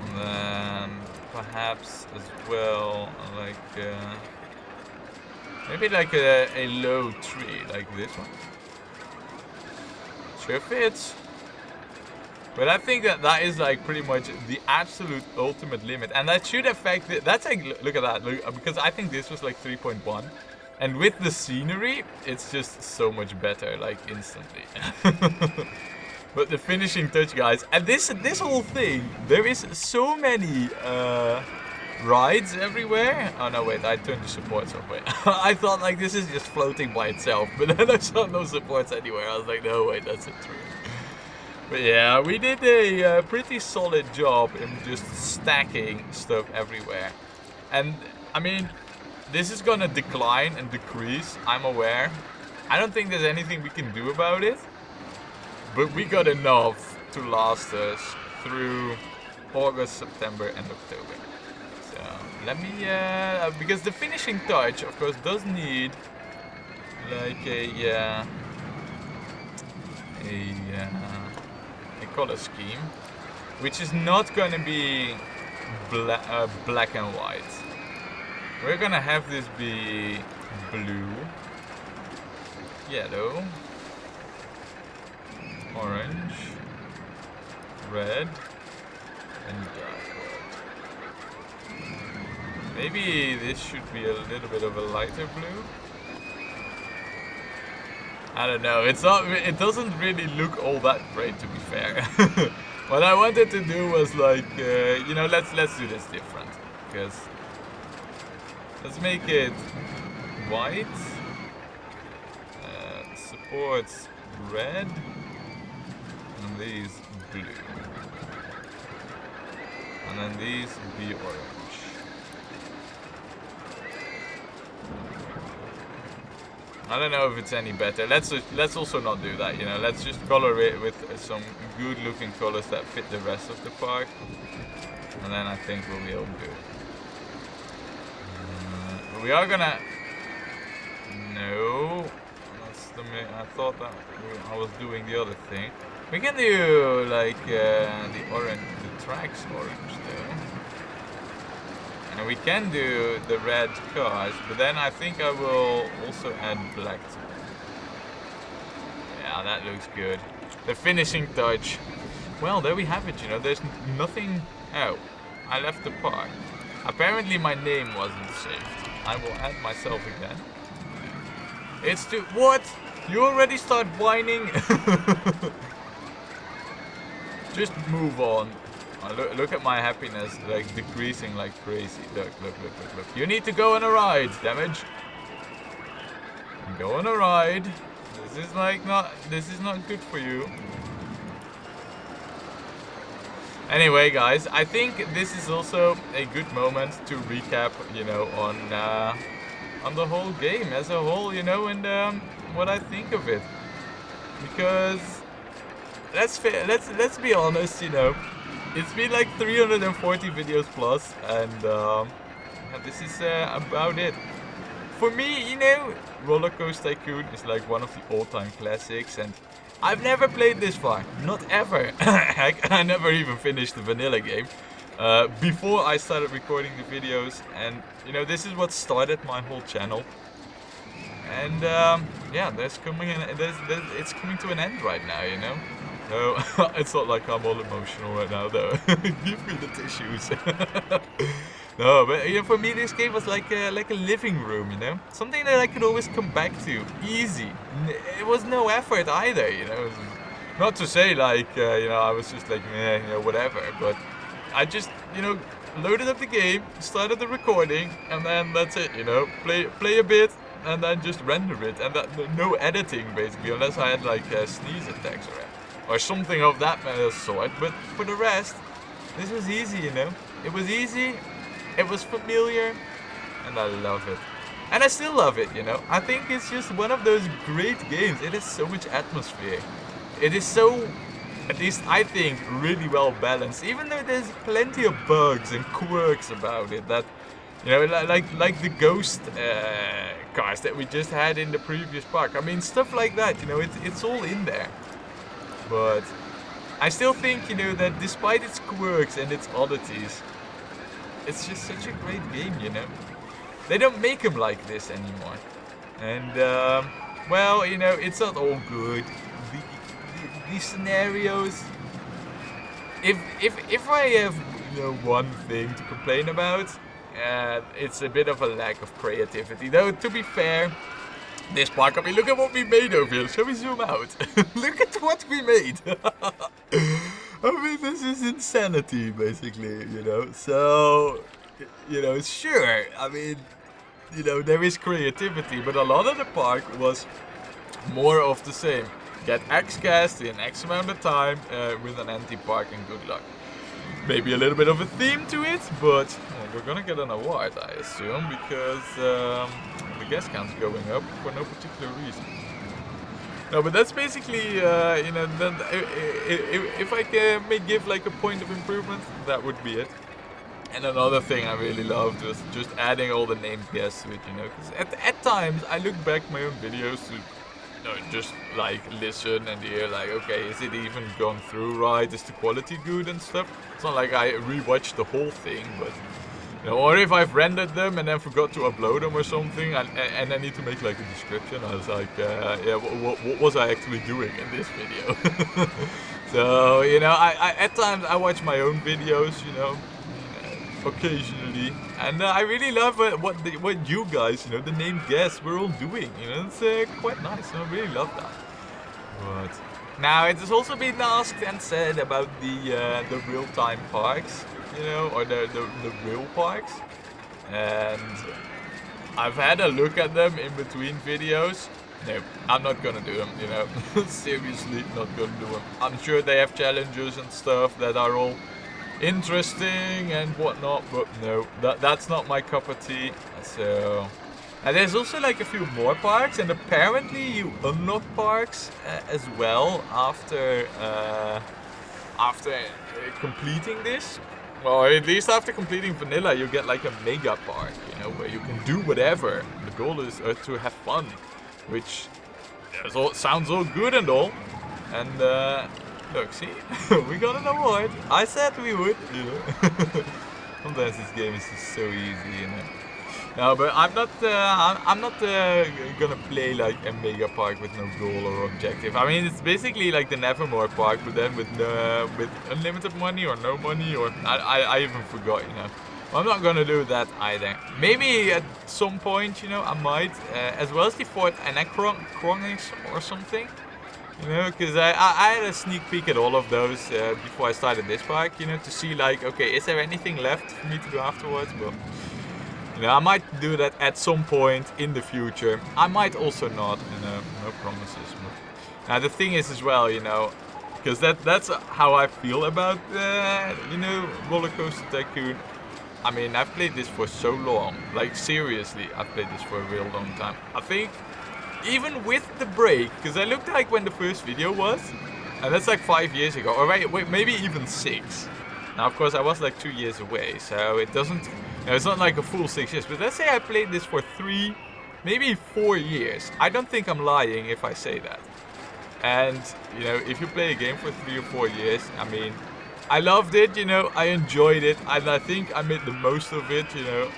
And then perhaps as well, like maybe like a low tree, like this one. Sure fits. But I think that is like pretty much the absolute ultimate limit. And that should affect it. That's like, look at that. Look, because I think this was like 3.1. And with the scenery, it's just so much better, like instantly. But the finishing touch, guys. And this whole thing, there is so many rides everywhere. Oh no, wait, I turned the supports off. Wait. I thought like this is just floating by itself. But then I saw no supports anywhere. I was like, no, wait, that's not true. But yeah, we did a pretty solid job in just stacking stuff everywhere. And I mean, this is gonna decline and decrease, I'm aware. I don't think there's anything we can do about it. But we got enough to last us through August, September, and October. So let me, because the finishing touch, of course, does need like a color scheme, which is not gonna be black and white. We're gonna have this be blue, yellow, orange, red, and dark red. Maybe this should be a little bit of a lighter blue. I don't know. It's not. It doesn't really look all that great, to be fair. What I wanted to do was like, you know, let's do this different, because let's make it white. Supports red, and these blue, and then these be orange. I don't know if it's any better. Let's also not do that, you know. Let's just color it with some good looking colors that fit the rest of the park, and then I think we'll be all good. We are gonna. No, that's the. I thought that I was doing the other thing. We can do like the orange, the tracks orange though. And we can do the red cars, but then I think I will also add black to it. Yeah, that looks good. The finishing touch. Well, there we have it, you know, there's nothing. Oh, I left the park. Apparently my name wasn't saved. I will add myself again. It's too. What? You already start whining? Just move on. Look at my happiness, like decreasing like crazy. Look. You need to go on a ride, damage. Go on a ride. This is like not. This is not good for you. Anyway, guys, I think this is also a good moment to recap, you know, on the whole game as a whole, you know, and what I think of it. Because let's be honest, you know. It's been like 340 videos plus, and this is about it. For me, you know, Rollercoaster Tycoon is like one of the all-time classics, and I've never played this far. Not ever. Heck, I never even finished the vanilla game before I started recording the videos, and you know, this is what started my whole channel. And yeah, it's coming to an end right now, you know. No, it's not like I'm all emotional right now, though. Give me the tissues. No, but you know, for me, this game was like a living room, you know, something that I could always come back to, easy. It was no effort either, you know. Not to say like, you know, I was just like, meh, you know, whatever. But I just, you know, loaded up the game, started the recording, and then that's it, you know, play a bit, and then just render it, and no editing basically, unless I had like sneeze attacks or something of that sort. But for the rest, this was easy, you know. It was easy, it was familiar, and I love it. And I still love it, you know. I think it's just one of those great games. It has so much atmosphere. It is so, at least I think, really well balanced. Even though there's plenty of bugs and quirks about it that, you know, like the ghost cars that we just had in the previous park. I mean, stuff like that, you know, it's all in there. But I still think, you know, that despite its quirks and its oddities, it's just such a great game, you know. They don't make them like this anymore. And, well, you know, it's not all good. These scenarios, if I have, you know, one thing to complain about, it's a bit of a lack of creativity. Though, to be fair, this park, I mean, look at what we made over here. Shall we zoom out? Look at what we made. I mean, this is insanity, basically, you know. So, you know, sure, I mean, you know, there is creativity, but a lot of the park was more of the same. Get X cast in X amount of time with an anti-park, and good luck. Maybe a little bit of a theme to it, but well, we're gonna get an award, I assume, because the guest count's going up for no particular reason. No, but that's basically, you know, then if I may give like a point of improvement, that would be it. And another thing I really loved was just adding all the named guests to it, you know, because at times I look back my own videos to, you know, just like listen and hear like, okay, is it even gone through right? Is the quality good and stuff? It's not like I rewatched the whole thing, but you know, or if I've rendered them and then forgot to upload them or something, and I need to make like a description, I was like, yeah, what was I actually doing in this video? So, you know, I at times I watch my own videos, you know, occasionally, and I really love what you guys, you know, the named guests, we're all doing. You know, it's quite nice. I really love that. But now it has also been asked and said about the real-time parks, you know, or the real parks, and I've had a look at them in between videos. No, I'm not gonna do them, you know. Seriously, not gonna do them. I'm sure they have challenges and stuff that are all interesting and whatnot, but no, that's not my cup of tea. So, and there's also like a few more parks, and apparently you unlock parks as well after completing this. Well, at least after completing vanilla, you get like a mega park, you know, where you can do whatever. The goal is to have fun, which sounds all good and all, and. Look, see, we got an award. I said we would, you know. Sometimes this game is just so easy, you know. No, but I'm not gonna play like a mega park with no goal or objective. I mean, it's basically like the Nevermore park, but then with unlimited money or no money, or I even forgot, you know. I'm not gonna do that either. Maybe at some point, you know, I might, as well as the Fort Anachronis or something. You know, because I had a sneak peek at all of those before I started this park, you know, to see like, okay, is there anything left for me to do afterwards? But, you know, I might do that at some point in the future. I might also not, you know, no promises. But now the thing is as well, you know, because that's how I feel about, you know, Rollercoaster Tycoon. I mean, I've played this for so long. Like, seriously, I've played this for a real long time. I think even with the break, because I looked like when the first video was, and that's like 5 years ago, or wait, maybe even 6. Now, of course, I was like 2 years away, so it doesn't, you know, it's not like a full 6 years, but let's say I played this for 3, maybe 4 years. I don't think I'm lying if I say that. And, you know, if you play a game for 3 or 4 years, I mean, I loved it, you know, I enjoyed it, and I think I made the most of it, you know,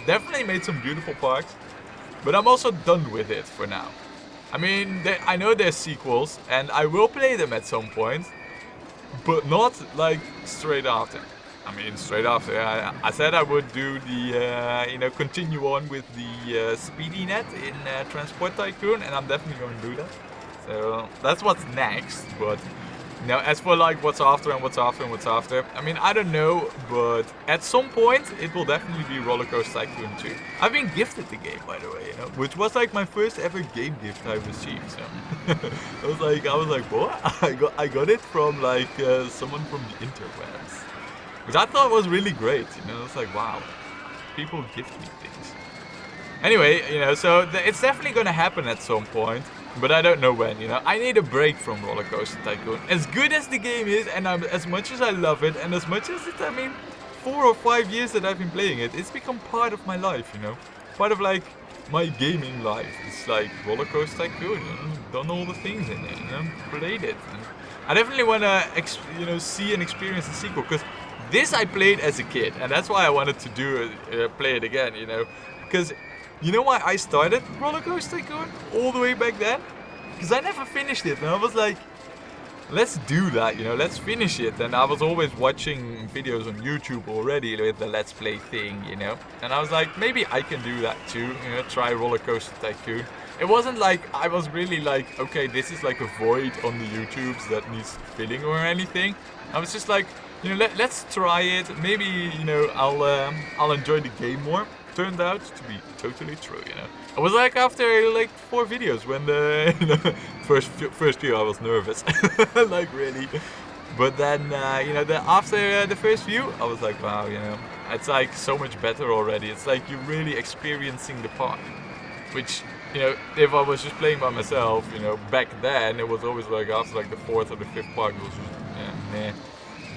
definitely made some beautiful parks. But I'm also done with it for now. I mean, I know there's sequels, and I will play them at some point, but not like straight after. I mean, straight after. I said I would do the, you know, continue on with the Speedy Net in Transport Tycoon, and I'm definitely going to do that. So that's what's next, but you know, as for like what's after and what's after and what's after, I mean, I don't know, but at some point it will definitely be Rollercoaster Tycoon 2. I've been gifted the game, by the way, you know, which was like my first ever game gift I received. So I was like, what? I got it from like someone from the interwebs, which I thought was really great. You know, it's like, wow, people gift me things. Anyway, you know, so it's definitely gonna happen at some point. But I don't know when, you know. I need a break from Rollercoaster Tycoon. As good as the game is, and as much as I love it, and as much as it, I mean, 4 or 5 years that I've been playing it, it's become part of my life, you know. Part of, like, my gaming life. It's like Rollercoaster Tycoon, you know, done all the things in it, you know, played it. And I definitely want to, you know, see and experience the sequel, because this I played as a kid, and that's why I wanted to do play it again, you know. Because you know why I started Rollercoaster Tycoon all the way back then? Because I never finished it, and I was like, let's do that, you know, let's finish it. And I was always watching videos on YouTube already with the Let's Play thing, you know. And I was like, maybe I can do that too, you know, try Rollercoaster Tycoon. It wasn't like I was really like, okay, this is like a void on the YouTubes that needs filling or anything. I was just like, you know, let's try it. Maybe, you know, I'll enjoy the game more. Turned out to be totally true, you know. I was like after like 4 videos when the you know, first few I was nervous, like really. But then you know, after the first few, I was like, wow, you know, it's like so much better already. It's like you're really experiencing the park, which you know, if I was just playing by myself, you know, back then it was always like after like the 4th or the 5th park, it was just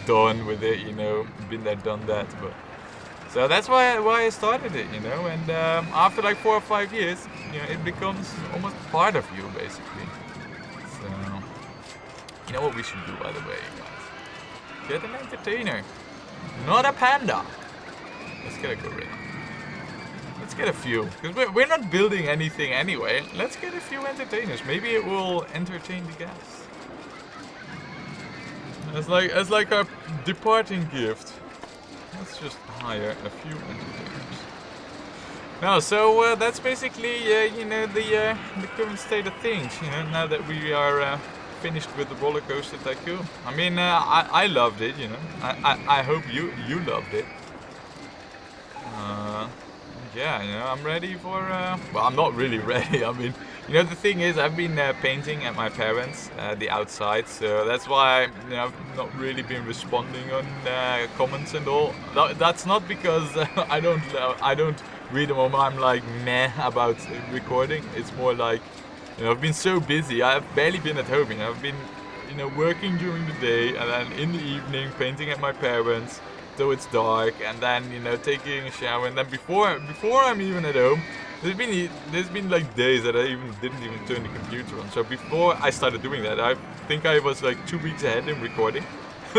done with it, you know, been there, done that. But so that's why I started it, you know, and after like 4 or 5 years, you know, it becomes almost part of you basically. So you know what we should do, by the way, guys? Get an entertainer, not a panda. Let's get a gorilla. Let's get a few, because we're not building anything anyway. Let's get a few entertainers. Maybe it will entertain the guests. As like our departing gift. Let's just hire a few entertainers. No, so that's basically you know, the current state of things. You know, now that we are finished with the Rollercoaster Tycoon. I mean, I loved it. You know, I hope you loved it. Yeah, you know, I'm ready for, well, I'm not really ready. I mean, you know, the thing is, I've been painting at my parents, the outside, so that's why, you know, I've not really been responding on comments and all. That's not because I don't read them or I'm like meh about recording. It's more like, you know, I've been so busy. I've barely been at home. You know, I've been, you know, working during the day and then in the evening painting at my parents till it's dark, and then, you know, taking a shower, and then before I'm even at home, there's been like days that I didn't even turn the computer on. So before I started doing that, I think I was like 2 weeks ahead in recording.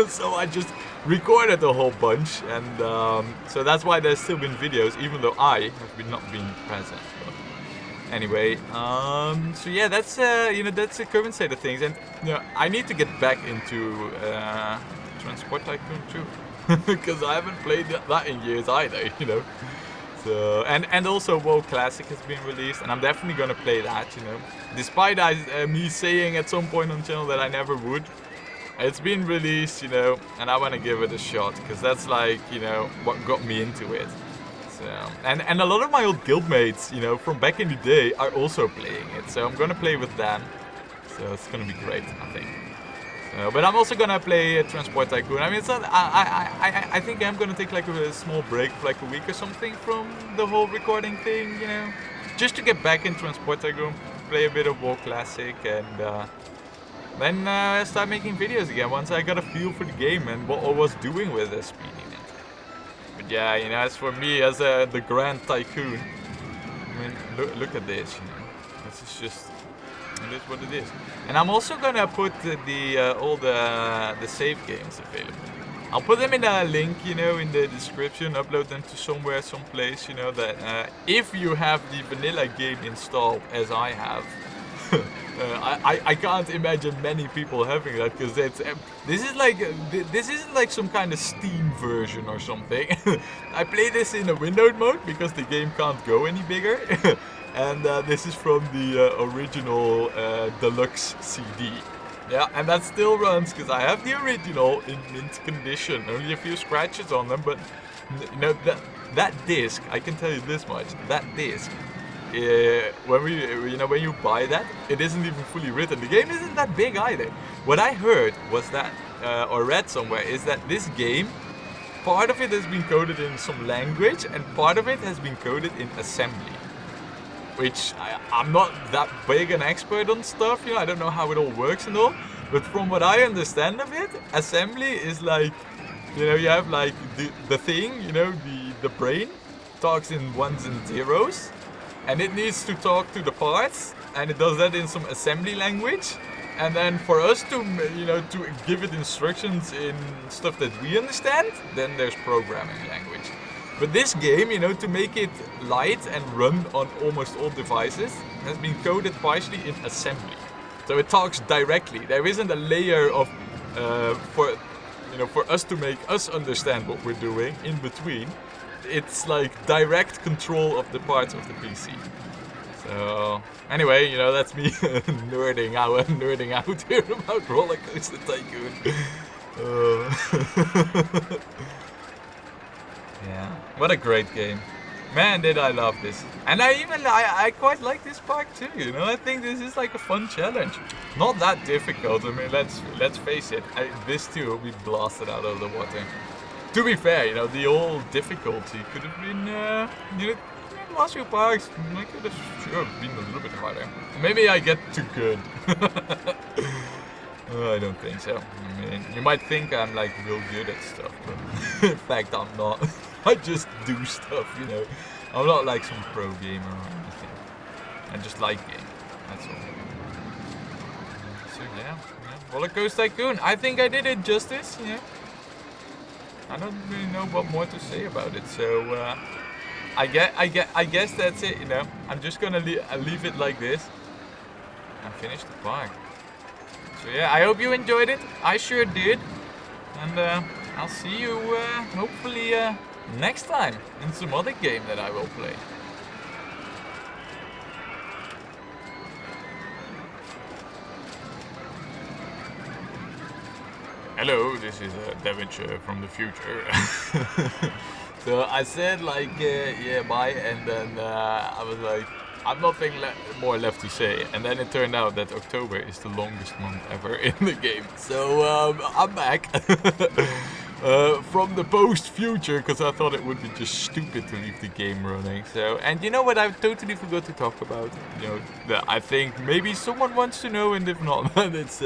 So I just recorded a whole bunch, and so that's why there's still been videos, even though I have not been present. But anyway, so yeah, that's you know, that's the current state of things, and you know, I need to get back into Transport Tycoon too. Because I haven't played that in years either, you know. So and also WoW Classic has been released, and I'm definitely gonna play that, you know. Despite me saying at some point on the channel that I never would, it's been released, you know, and I want to give it a shot because that's like, you know, what got me into it. So and a lot of my old guildmates, you know, from back in the day are also playing it. So I'm gonna play with them. So it's gonna be great, I think. But I'm also gonna play Transport Tycoon. I mean, it's not, I think I'm gonna take like a small break for like a week or something from the whole recording thing, you know, just to get back in Transport Tycoon, play a bit of WoW Classic, and then start making videos again once I got a feel for the game and what I was doing with speeding it. But yeah, you know, as for me, as the Grand Tycoon, I mean, look at this, you know, this is just. It is what it is. And I'm also gonna put all the save games available. I'll put them in a link, you know, in the description. Upload them to somewhere, someplace, you know, that if you have the vanilla game installed, as I have, I can't imagine many people having that, because this isn't like some kind of Steam version or something. I play this in a windowed mode because the game can't go any bigger. And this is from the original deluxe CD. Yeah, and that still runs because I have the original in mint condition. Only a few scratches on them, but you know, that disc, I can tell you this much. That disc, when you buy that, it isn't even fully written. The game isn't that big either. What I heard was that, or read somewhere, is that this game, part of it has been coded in some language, and part of it has been coded in assembly. Which I'm not that big an expert on stuff, you know, I don't know how it all works and all, but from what I understand of it, assembly is like, you know, you have like the thing, you know, the brain talks in ones and zeros, and it needs to talk to the parts, and it does that in some assembly language, and then for us to, you know, to give it instructions in stuff that we understand, then there's programming language. But this game, you know, to make it light and run on almost all devices, has been coded partially in assembly. So it talks directly. There isn't a layer of, for us to make us understand what we're doing in between. It's like direct control of the parts of the PC. So anyway, you know, that's me nerding out here about Rollercoaster Tycoon. Yeah, what a great game. Man, did I love this. And I quite like this park too, you know. I think this is like a fun challenge. Not that difficult. I mean, let's face it. This too will be blasted out of the water. To be fair, you know, the old difficulty could have been, you know, Mario Parks, I could have sure been a little bit harder. Maybe I get too good. I don't think so. I mean, you might think I'm like real good at stuff, but in fact I'm not. I just do stuff, you know. I'm not like some pro gamer or anything. I just like gaming, that's all. So yeah, Rollercoaster Tycoon. I think I did it justice, you know. I don't really know what more to say about it, so I guess that's it, you know. I'm just gonna leave it like this and finish the park. So yeah, I hope you enjoyed it. I sure did, and I'll see you hopefully next time in some other game that I will play. Hello, this is Devonshire from the future. So I said like, yeah, bye, and then I was like, I've nothing more left to say. And then it turned out that October is the longest month ever in the game. So I'm back from the post-future, because I thought it would be just stupid to leave the game running. So, and you know what I totally forgot to talk about? You know, that I think maybe someone wants to know, and if not, then it's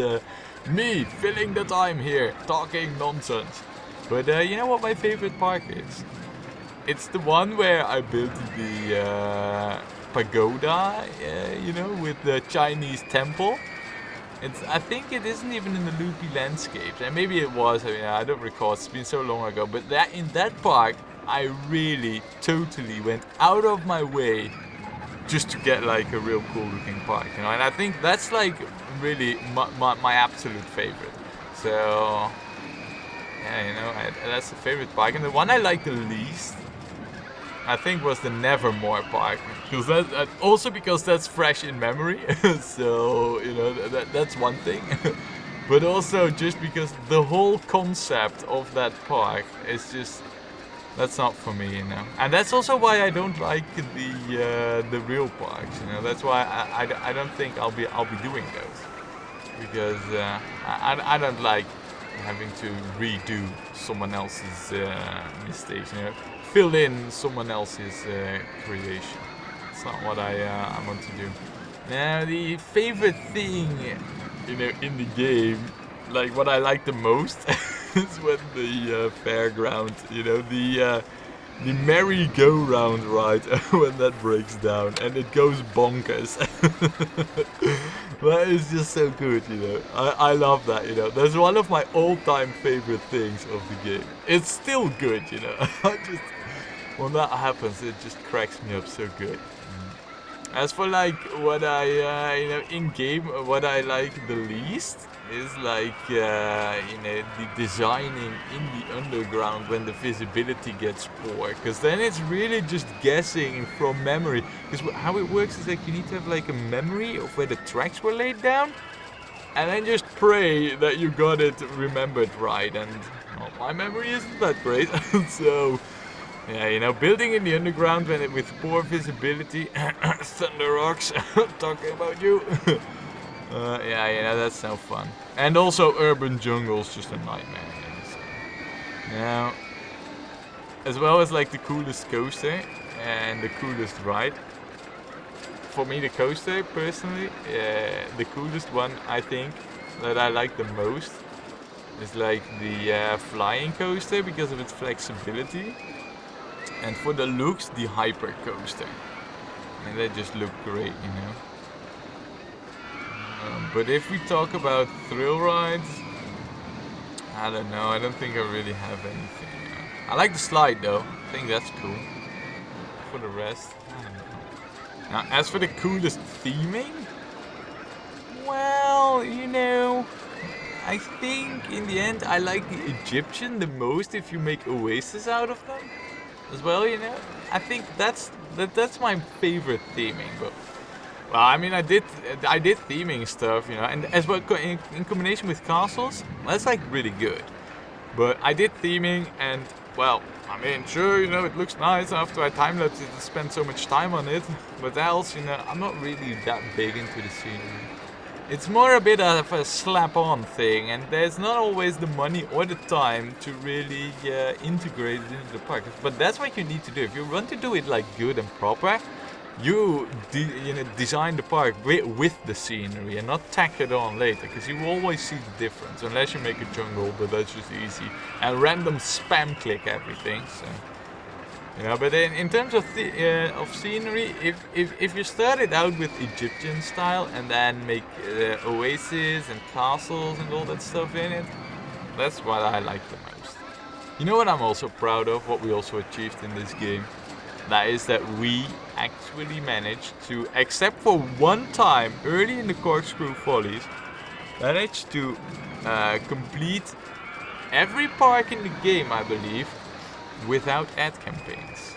me filling the time here, talking nonsense. But you know what my favorite park is? It's the one where I built the pagoda, you know, with the Chinese temple. I think it isn't even in the Loopy landscapes, and maybe it was. I mean, I don't recall. It's been so long ago. But in that park, I really totally went out of my way just to get like a real cool looking park, you know. And I think that's like really my absolute favorite. So yeah, you know, that's the favorite park, and the one I like the least, I think, was the Nevermore park, because because that's fresh in memory. So you know, that's one thing. But also just because the whole concept of that park is just, that's not for me, you know. And that's also why I don't like the real parks, you know. That's why I don't think I'll be doing those, because I don't like having to redo someone else's mistakes, you know. Fill in someone else's creation. It's not what I want to do. Now, the favorite thing, you know, in the game, like what I like the most, is when the fairground, you know, the merry-go-round ride, when that breaks down and it goes bonkers. That is just so good, you know. I love that, you know. That's one of my all-time favorite things of the game. It's still good, you know. When that happens, it just cracks me up so good. As for like what I, you know, in game, what I like the least is like, you know, the designing in the underground when the visibility gets poor. Because then it's really just guessing from memory. Because how it works is like you need to have like a memory of where the tracks were laid down, and then just pray that you got it remembered right. And well, my memory isn't that great, so yeah, you know, building in the underground with poor visibility, Thunder Rocks, talking about you. Yeah, you know, that's no fun. And also urban jungle's just a nightmare. So. Now, as well as like the coolest coaster and the coolest ride. For me, the coaster, personally, the coolest one, I think, that I like the most is like the flying coaster, because of its flexibility. And for the looks, the hyper coaster. And they just look great, you know. But if we talk about thrill rides, I don't know. I don't think I really have anything. You know. I like the slide though. I think that's cool. For the rest, I don't know. Now, as for the coolest theming, well, you know, I think in the end I like the Egyptian the most if you make oasis out of them. As well, you know, I think that's my favorite theming. But well, I mean, I did theming stuff, you know, and as well in combination with castles, that's like really good. But I did theming, and well, I mean, sure, you know, it looks nice after I time lapse it and spend so much time on it. But else, you know, I'm not really that big into the scenery. It's more a bit of a slap-on thing, and there's not always the money or the time to really integrate it into the park. But that's what you need to do. If you want to do it like good and proper, you design the park with the scenery and not tack it on later, because you will always see the difference, unless you make a jungle, but that's just easy. And random spam click everything. So. But in terms of scenery, if you started out with Egyptian style and then make oases and castles and all that stuff in it, that's what I like the most. You know what I'm also proud of, what we also achieved in this game? That is that we actually managed to, except for one time early in the Corkscrew Follies, managed to complete every park in the game, I believe, without ad campaigns.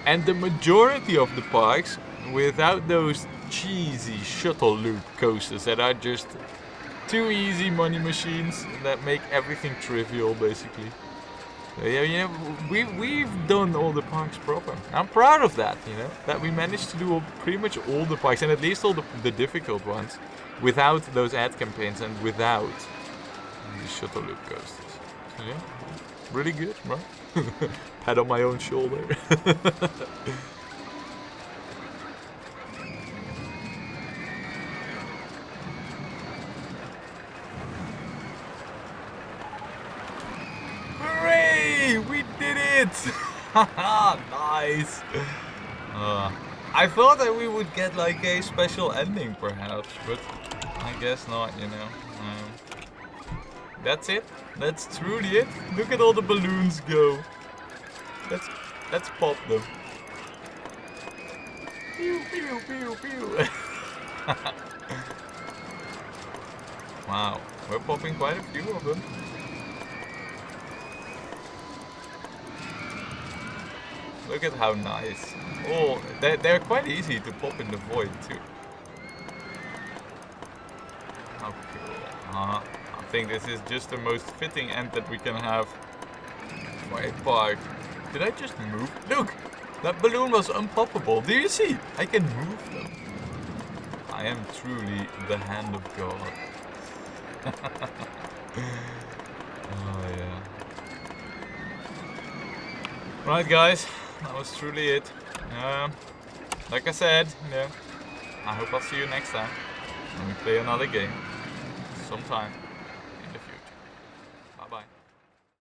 And the majority of the parks without those cheesy shuttle loop coasters that are just too easy money machines that make everything trivial, basically. So yeah, we've done all the parks proper. I'm proud of that, that we managed to do pretty much all the parks, and at least all the difficult ones, without those ad campaigns and without the shuttle loop coasters. So yeah, really good, right? Pat on my own shoulder. Hooray! We did it! Nice! I thought that we would get like a special ending perhaps, but I guess not, That's it. That's truly it. Look at all the balloons go. Let's pop them. Pew pew pew pew. Wow, we're popping quite a few of them. Look at how nice. Oh, they're quite easy to pop in the void too. Okay. I think this is just the most fitting end that we can have for a park. Did I just move? Look! That balloon was unpoppable. Do you see? I can move them. I am truly the hand of God. Oh yeah. Right guys, that was truly it. Like I said, I hope I'll see you next time when we play another game. Sometime.